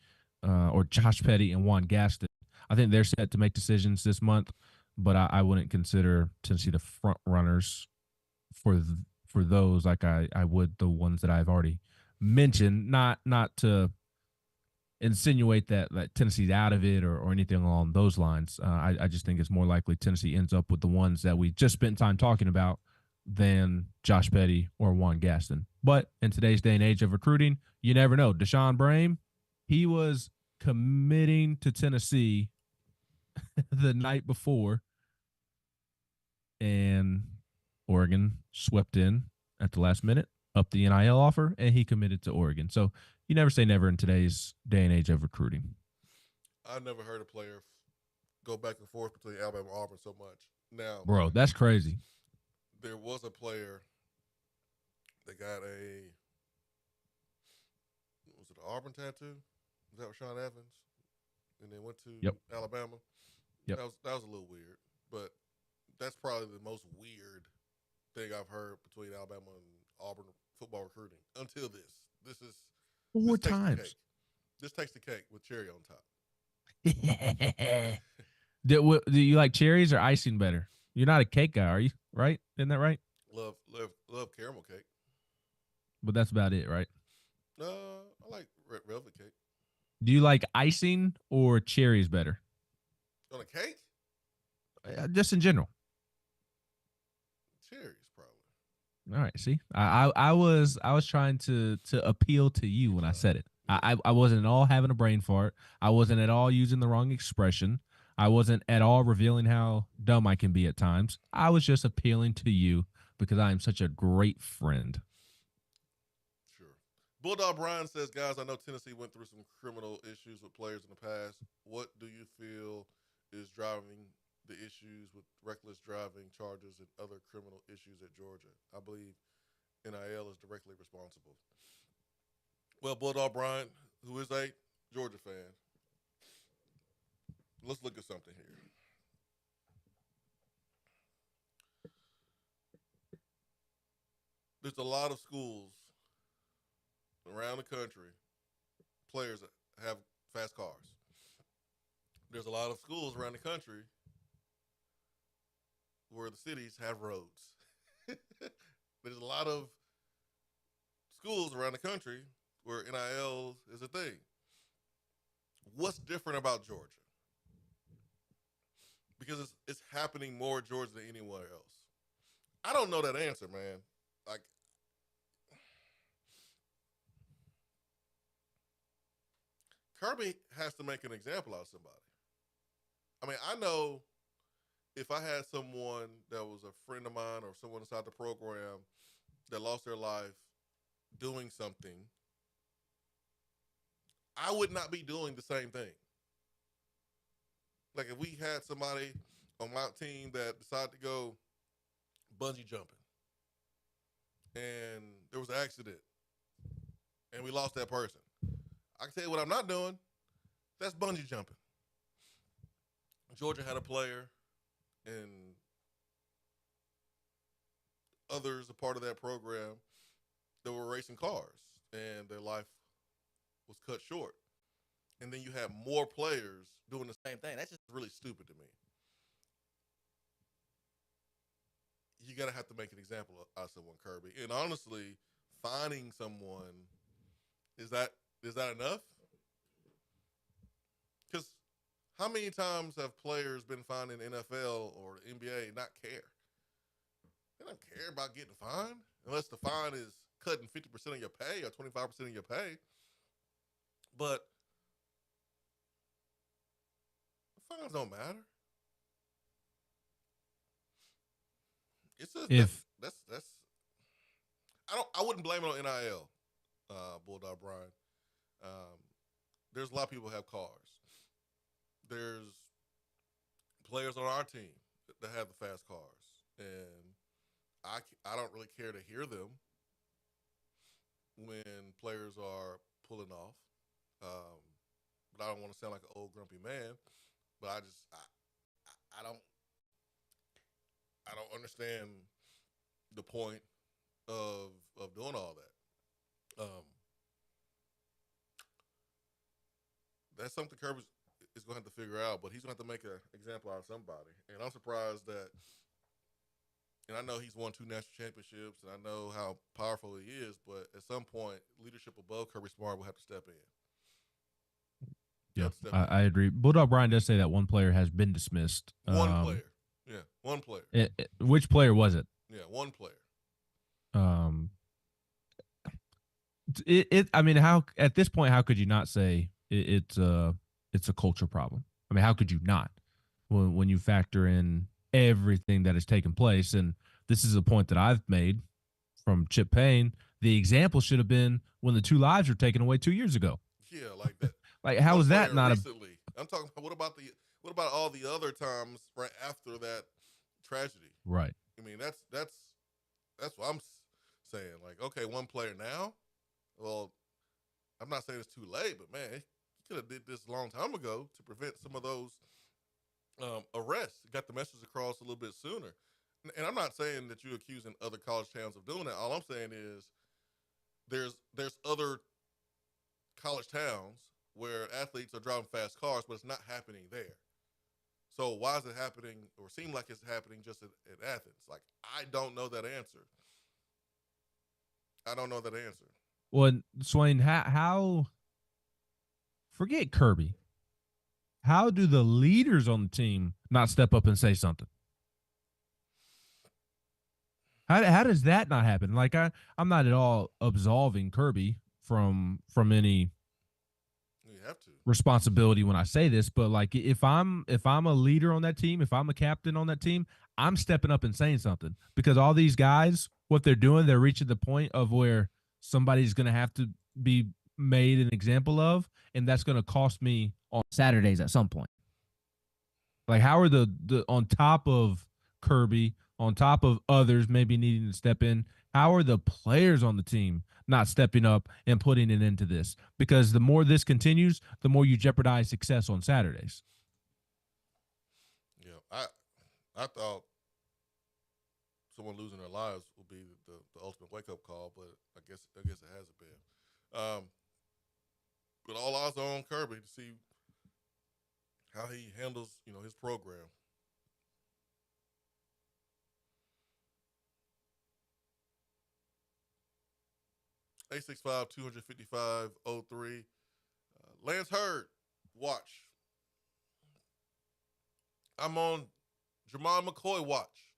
[SPEAKER 6] or Josh Petty and Juan Gaston, I think they're set to make decisions this month, but I wouldn't consider Tennessee the front runners for those like I would the ones that I've already mentioned. Not to insinuate that Tennessee's out of it or anything along those lines. I just think it's more likely Tennessee ends up with the ones that we just spent time talking about than Josh Petty or Juan Gaston. But in today's day and age of recruiting, you never know. Deshaun Brame, he was committing to Tennessee the night before, and Oregon swept in at the last minute, up the NIL offer, and he committed to Oregon. So you never say never in today's day and age of recruiting.
[SPEAKER 5] I've never heard a player go back and forth between Alabama and Auburn so much. Now,
[SPEAKER 6] Bro, that's crazy.
[SPEAKER 5] There was a player that got an Auburn tattoo? Was that Rashawn Evans? And then went to Alabama?
[SPEAKER 6] Yep.
[SPEAKER 5] That was a little weird, but that's probably the most weird thing I've heard between Alabama and Auburn football recruiting until this. This is
[SPEAKER 6] 4 times.
[SPEAKER 5] This takes the cake with cherry on top.
[SPEAKER 6] Do you like cherries or icing better? You're not a cake guy, are you? Right? Isn't that right?
[SPEAKER 5] Love caramel cake.
[SPEAKER 6] But that's about it, right?
[SPEAKER 5] I like velvet cake.
[SPEAKER 6] Do you like icing or cherries better?
[SPEAKER 5] On a cake?
[SPEAKER 6] Just in general.
[SPEAKER 5] Cherries, probably.
[SPEAKER 6] All right. See, I was trying to appeal to you when I said it. I wasn't at all having a brain fart. I wasn't at all using the wrong expression. I wasn't at all revealing how dumb I can be at times. I was just appealing to you because I am such a great friend.
[SPEAKER 5] Sure. Bulldog Brian says, guys, I know Tennessee went through some criminal issues with players in the past. What do you feel is driving the issues with reckless driving charges and other criminal issues at Georgia? I believe NIL is directly responsible. Well, Bulldog Brian, who is a Georgia fan, let's look at something here. There's a lot of schools around the country, players that have fast cars. There's a lot of schools around the country where the cities have roads. There's a lot of schools around the country where NIL is a thing. What's different about Georgia? Because it's happening more in Georgia than anywhere else. I don't know that answer, man. Like, Kirby has to make an example out of somebody. I mean, I know if I had someone that was a friend of mine or someone inside the program that lost their life doing something, I would not be doing the same thing. Like if we had somebody on my team that decided to go bungee jumping and there was an accident and we lost that person, I can tell you what I'm not doing. That's bungee jumping. Georgia had a player and others a part of that program that were racing cars and their life was cut short. And then you have more players doing the same thing. That's just really stupid to me. You got to have to make an example out of someone, Kirby. And honestly, finding someone, is that enough? Because how many times have players been fined in NFL or the NBA and not care? They don't care about getting fined unless the fine is cutting 50% of your pay or 25% of your pay. But fines don't matter. That's I wouldn't blame it on NIL, Bulldog Brian. There's a lot of people who have cars. There's players on our team that have the fast cars, and I don't really care to hear them when players are pulling off. But I don't want to sound like an old grumpy man. But I don't understand the point of doing all that. That's something Kirby is going to have to figure out, but he's going to have to make an example out of somebody. And I'm surprised that, and I know he's won 2 national championships, and I know how powerful he is, but at some point, leadership above Kirby Smart will have to step in.
[SPEAKER 6] Yeah, I agree. Bulldog Brian does say that one player has been dismissed.
[SPEAKER 5] One player. Yeah, one player.
[SPEAKER 6] Which player was it?
[SPEAKER 5] Yeah, one player.
[SPEAKER 6] I mean, how at this point, how could you not say it's a culture problem? I mean, how could you not when you factor in everything that has taken place? And this is a point that I've made from Chip Payne. The example should have been when the 2 lives were taken away 2 years ago.
[SPEAKER 5] Yeah, like that.
[SPEAKER 6] Like, how is that not
[SPEAKER 5] recently? I'm talking about what about all the other times right after that tragedy?
[SPEAKER 6] Right.
[SPEAKER 5] I mean, that's what I'm saying. Like, okay, one player now. Well, I'm not saying it's too late, but man, he could have did this a long time ago to prevent some of those arrests. Got the message across a little bit sooner. And I'm not saying that you're accusing other college towns of doing that. All I'm saying is there's other college towns where athletes are driving fast cars, but it's not happening there. So why is it happening or seem like it's happening just at Athens? Like, I don't know that answer. I don't know that answer.
[SPEAKER 6] Well, Swain, how forget Kirby. How do the leaders on the team not step up and say something? How does that not happen? Like, I'm not at all absolving Kirby from any responsibility when I say this, but like if I'm a leader on that team, if I'm a captain on that team, I'm stepping up and saying something, because all these guys, what they're doing, they're reaching the point of where somebody's going to have to be made an example of, and that's going to cost me on Saturdays at some point. Like, how are the on top of Kirby, on top of others maybe needing to step in, how are the players on the team not stepping up and putting an end to this? Because the more this continues, the more you jeopardize success on Saturdays.
[SPEAKER 5] Yeah, I thought someone losing their lives would be the ultimate wake-up call, but I guess it hasn't been. But all eyes are on Kirby to see how he handles, his program. (865) 255-03. Lance Hurd, watch. I'm on Jermon McCoy watch.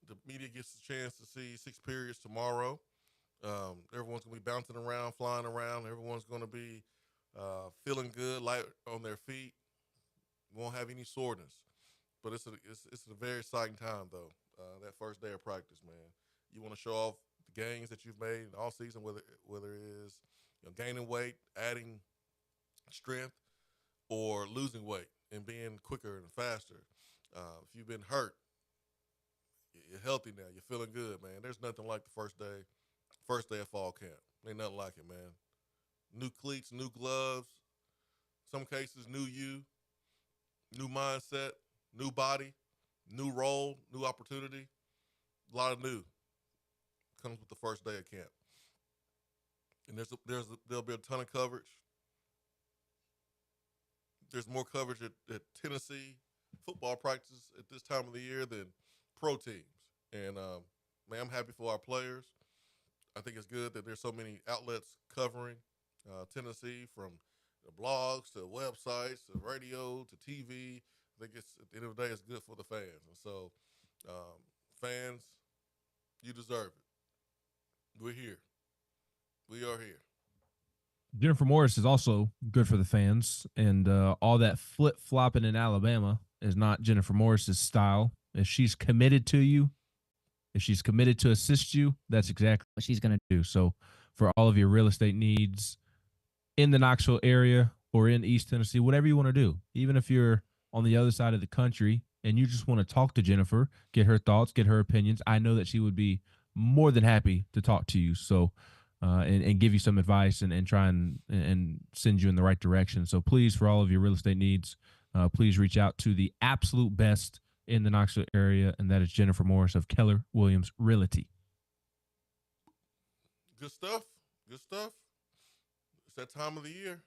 [SPEAKER 5] The media gets a chance to see 6 periods tomorrow. Everyone's going to be bouncing around, flying around. Everyone's going to be feeling good, light on their feet. Won't have any soreness. But it's a very exciting time, though, that first day of practice, man. You want to show off the gains that you've made all season, whether it is gaining weight, adding strength, or losing weight and being quicker and faster. If you've been hurt, you're healthy now. You're feeling good, man. There's nothing like the first day of fall camp. Ain't nothing like it, man. New cleats, new gloves, some cases new you, new mindset, new body, new role, new opportunity. A lot of new comes with the first day of camp. And there'll be a ton of coverage. There's more coverage at Tennessee football practice at this time of the year than pro teams. And, man, I'm happy for our players. I think it's good that there's so many outlets covering Tennessee, from the blogs to websites to radio to TV. I think it's, at the end of the day, it's good for the fans. And so, fans, you deserve it. We're here. We are here.
[SPEAKER 6] Jennifer Morris is also good for the fans, and all that flip-flopping in Alabama is not Jennifer Morris's style. If she's committed to you, if she's committed to assist you, that's exactly what she's going to do. So for all of your real estate needs in the Knoxville area or in East Tennessee, whatever you want to do, even if you're on the other side of the country and you just want to talk to Jennifer, get her thoughts, get her opinions, I know that she would be more than happy to talk to you. So, and give you some advice and try and send you in the right direction. So please, for all of your real estate needs, please reach out to the absolute best in the Knoxville area, and that is Jennifer Morris of Keller Williams Realty.
[SPEAKER 5] Good stuff. Good stuff. It's that time of the year.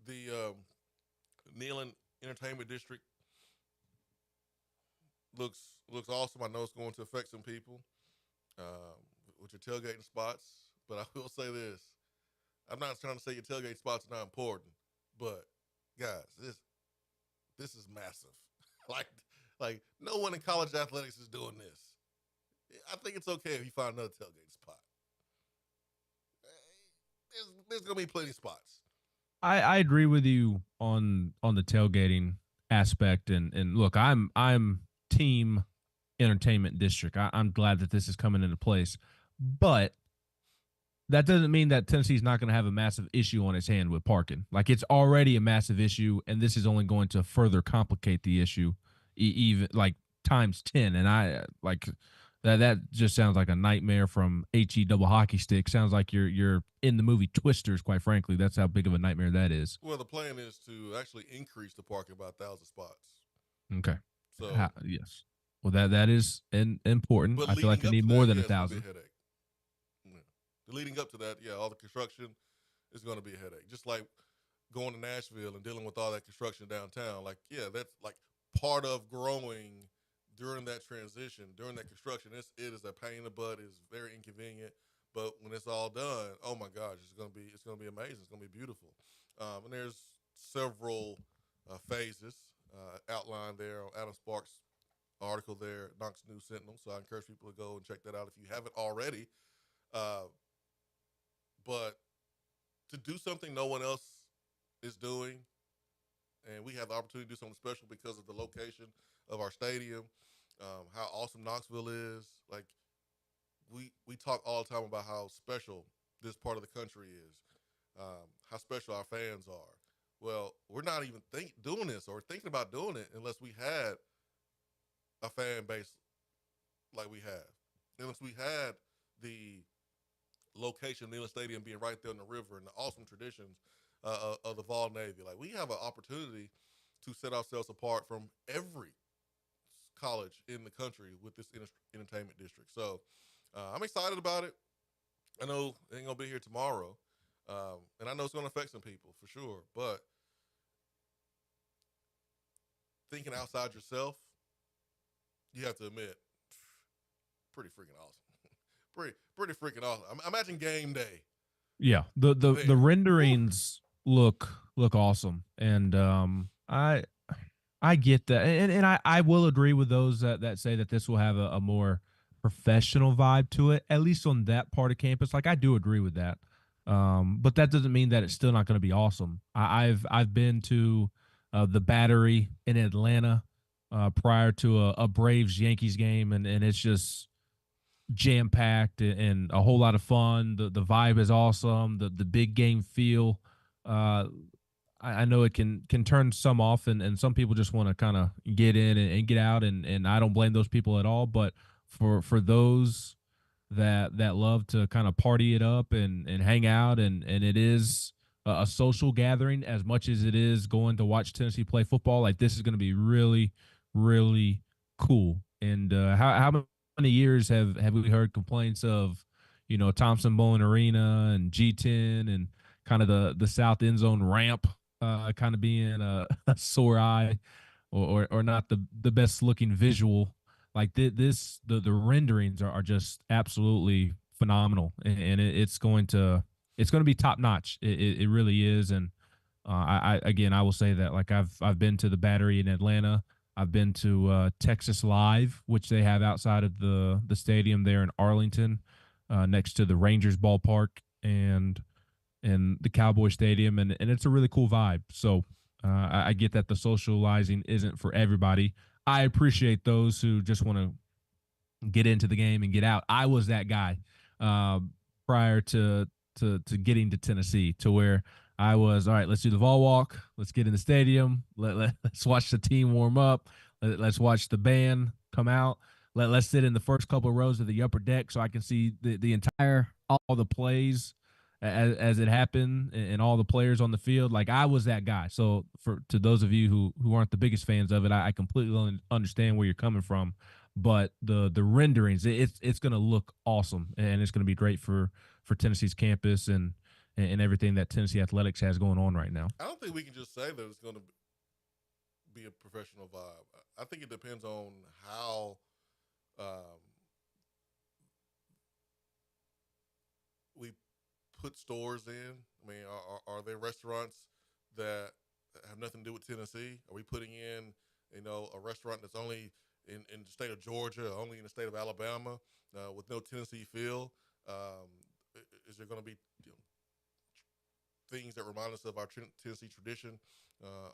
[SPEAKER 5] The Neyland Entertainment District looks awesome. I know it's going to affect some people with your tailgating spots, but I will say this. I'm not trying to say your tailgate spots are not important, but guys, this is massive. like no one in college athletics is doing this. I think it's okay if you find another tailgate spot. There's gonna be plenty of spots.
[SPEAKER 6] I agree with you on the tailgating aspect, and look, I'm team entertainment district. I'm glad that this is coming into place, but that doesn't mean that Tennessee's not going to have a massive issue on its hand with parking. Like, it's already a massive issue, and this is only going to further complicate the issue, even like times 10. And I like that just sounds like a nightmare from HE double hockey stick. Sounds like you're in the movie Twisters, quite frankly. That's how big of a nightmare that is.
[SPEAKER 5] Well, the plan is to actually increase the parking by 1,000 spots.
[SPEAKER 6] Okay.
[SPEAKER 5] So
[SPEAKER 6] yes. Well, that is important. I feel like we need more than 1,000.
[SPEAKER 5] Leading up to that, all the construction is going to be a headache. Just like going to Nashville and dealing with all that construction downtown. Like, that's like part of growing during that transition, during that construction. It is a pain in the butt. It's very inconvenient. But when it's all done, oh my gosh, it's going to be amazing. It's going to be beautiful. And there's several phases outlined there on Adam Sparks' article there, Knox News Sentinel. So I encourage people to go and check that out if you haven't already. But to do something no one else is doing, and we have the opportunity to do something special because of the location of our stadium, how awesome Knoxville is. Like, we talk all the time about how special this part of the country is, how special our fans are. Well, we're not even doing this or thinking about doing it unless we had a fan base like we have. Unless we had the location of Neyland Stadium being right there on the river and the awesome traditions of the Vol Navy. Like, we have an opportunity to set ourselves apart from every college in the country with this entertainment district. So I'm excited about it. I know it ain't going to be here tomorrow, and I know it's going to affect some people for sure, but thinking outside yourself, you have to admit, pretty freaking awesome. Pretty freaking awesome. Imagine game day.
[SPEAKER 6] Yeah, the renderings look awesome, and I get that, and I will agree with those that say that this will have a more professional vibe to it, at least on that part of campus. Like, I do agree with that, but that doesn't mean that it's still not going to be awesome. I've been to the Battery in Atlanta prior to a Braves Yankees game, and it's just jam-packed and a whole lot of fun. The vibe is awesome. The big game feel. I know it can turn some off, and some people just want to kind of get in and get out, and I don't blame those people at all. But for those that love to kind of party it up and hang out, and it is a social gathering as much as it is going to watch Tennessee play football, like, this is going to be really, really cool. And how many years have we heard complaints of, Thompson Bowen Arena and G10 and kind of the south end zone ramp kind of being a sore eye or not the best looking visual. Like, the renderings are just absolutely phenomenal, and it's going to be top notch. It really is. And I will say that, like, I've been to the Battery in Atlanta. I've been to Texas Live, which they have outside of the stadium there in Arlington, next to the Rangers ballpark and the Cowboy Stadium, and it's a really cool vibe. So I get that the socializing isn't for everybody. I appreciate those who just want to get into the game and get out. I was that guy prior to getting to Tennessee, to where I was, all right, let's do the vol walk. Let's get in the stadium. Let's watch the team warm up. Let's watch the band come out. Let's sit in the first couple of rows of the upper deck so I can see the entire, all the plays as it happened and all the players on the field. Like, I was that guy. So to those of you who aren't the biggest fans of it, I completely understand where you're coming from. But the renderings, it's going to look awesome, and it's going to be great for Tennessee's campus and everything that Tennessee athletics has going on right now.
[SPEAKER 5] I don't think we can just say that it's going to be a professional vibe. I think it depends on how we put stores in. I mean, are there restaurants that have nothing to do with Tennessee? Are we putting in, a restaurant that's only in the state of Georgia, only in the state of Alabama, with no Tennessee feel? Is there going to be things that remind us of our Tennessee tradition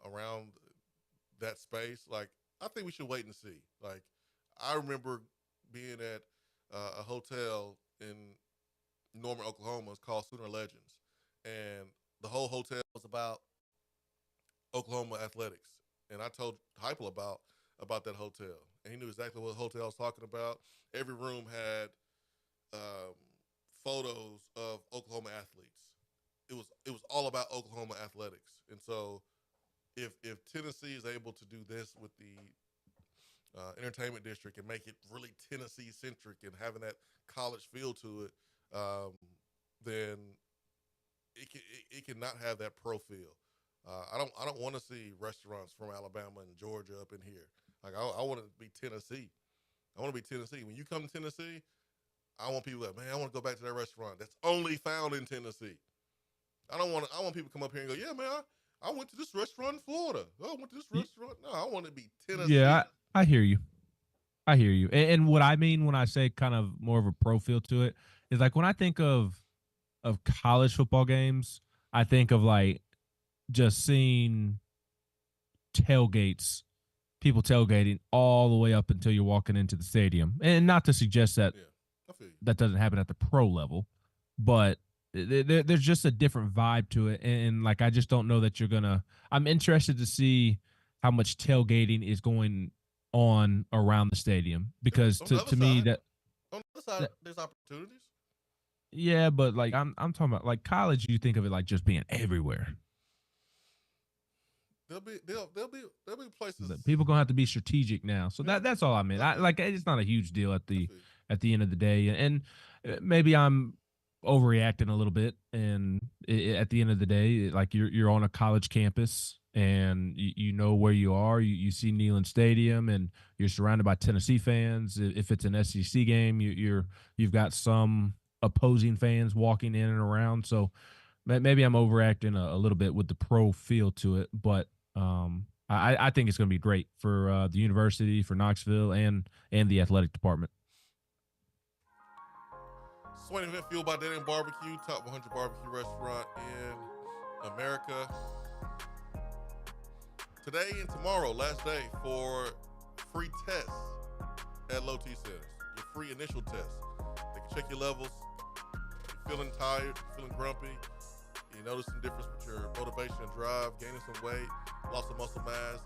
[SPEAKER 5] around that space? Like, I think we should wait and see. Like, I remember being at a hotel in Norman, Oklahoma. It's called Sooner Legends, and the whole hotel was about Oklahoma athletics. And I told Heupel about that hotel, and he knew exactly what hotel I was talking about. Every room had photos of Oklahoma athletes. It was all about Oklahoma athletics. And so if Tennessee is able to do this with the entertainment district and make it really Tennessee centric and having that college feel to it, then it cannot have that pro feel. I don't want to see restaurants from Alabama and Georgia up in here. Like, I want to be Tennessee. I want to be Tennessee. When you come to Tennessee, I want people like, man, I want to go back to that restaurant that's only found in Tennessee. I want people to come up here and go, yeah, man, I went to this restaurant in Florida. Oh, I went to this restaurant. No, I want to be Tennessee.
[SPEAKER 6] Yeah, I hear you. I hear you. And what I mean when I say kind of more of a pro feel to it is, like, when I think of college football games, I think of, like, just seeing tailgates, people tailgating all the way up until you're walking into the stadium. And not to suggest that that doesn't happen at the pro level, but there's just a different vibe to it. And like, I just don't know that I'm interested to see how much tailgating is going on around the stadium, because to me that
[SPEAKER 5] on the other side, there's opportunities.
[SPEAKER 6] Yeah, but like, I'm talking about, like, college, you think of it like just being everywhere.
[SPEAKER 5] There'll be places.
[SPEAKER 6] People gonna have to be strategic now. So that's all I meant. It's not a huge deal at the end of the day, and maybe I'm overreacting a little bit. And at the end of the day, like, you're on a college campus, and you know where you are. You see Neyland Stadium, and you're surrounded by Tennessee fans. If it's an SEC game, you've got some opposing fans walking in and around. So maybe I'm overacting a little bit with the pro feel to it, but I think it's going to be great for the university, for Knoxville, and the athletic department.
[SPEAKER 5] Swain Event, fueled by Dead End Barbecue, top 100 barbecue restaurant in America. Today and tomorrow, last day for free tests at Low T Centers. Your free initial test. They can check your levels. You're feeling tired, feeling grumpy. You notice some difference with your motivation and drive, gaining some weight, loss of muscle mass.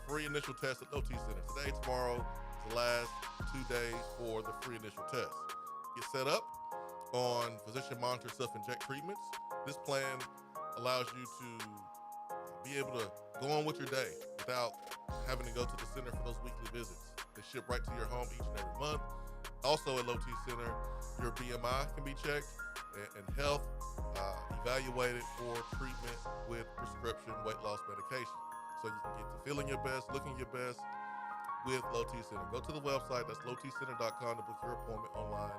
[SPEAKER 5] Free initial test at Low T Center. Today, tomorrow, is the last 2 days for the free initial test. Get set up on physician monitor self-inject treatments. This plan allows you to be able to go on with your day without having to go to the center for those weekly visits. They ship right to your home each and every month. Also at Low T Center, your BMI can be checked and health evaluated for treatment with prescription weight loss medication. So you can get to feeling your best, looking your best with Low T Center. Go to the website, that's lowtcenter.com, to book your appointment online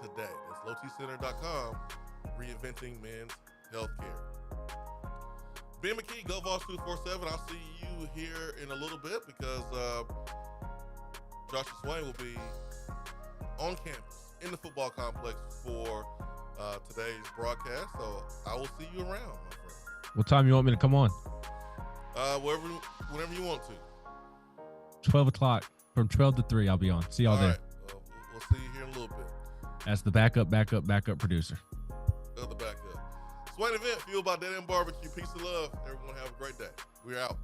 [SPEAKER 5] today. That's lowtcenter.com, reinventing men's healthcare. Ben McKee, Go Vols 247. I'll see you here in a little bit, because Josh Swain will be on campus in the football complex for today's broadcast. So I will see you around, my friend.
[SPEAKER 6] What time you want me to come on?
[SPEAKER 5] Whenever you want to.
[SPEAKER 6] 12 o'clock. From 12 to 3, I'll be on. See y'all there.
[SPEAKER 5] Right. We'll see you here in a little bit.
[SPEAKER 6] As the backup producer.
[SPEAKER 5] The backup. Swain Event, fueled by Dead End Barbecue. Peace and love. Everyone have a great day. We're out.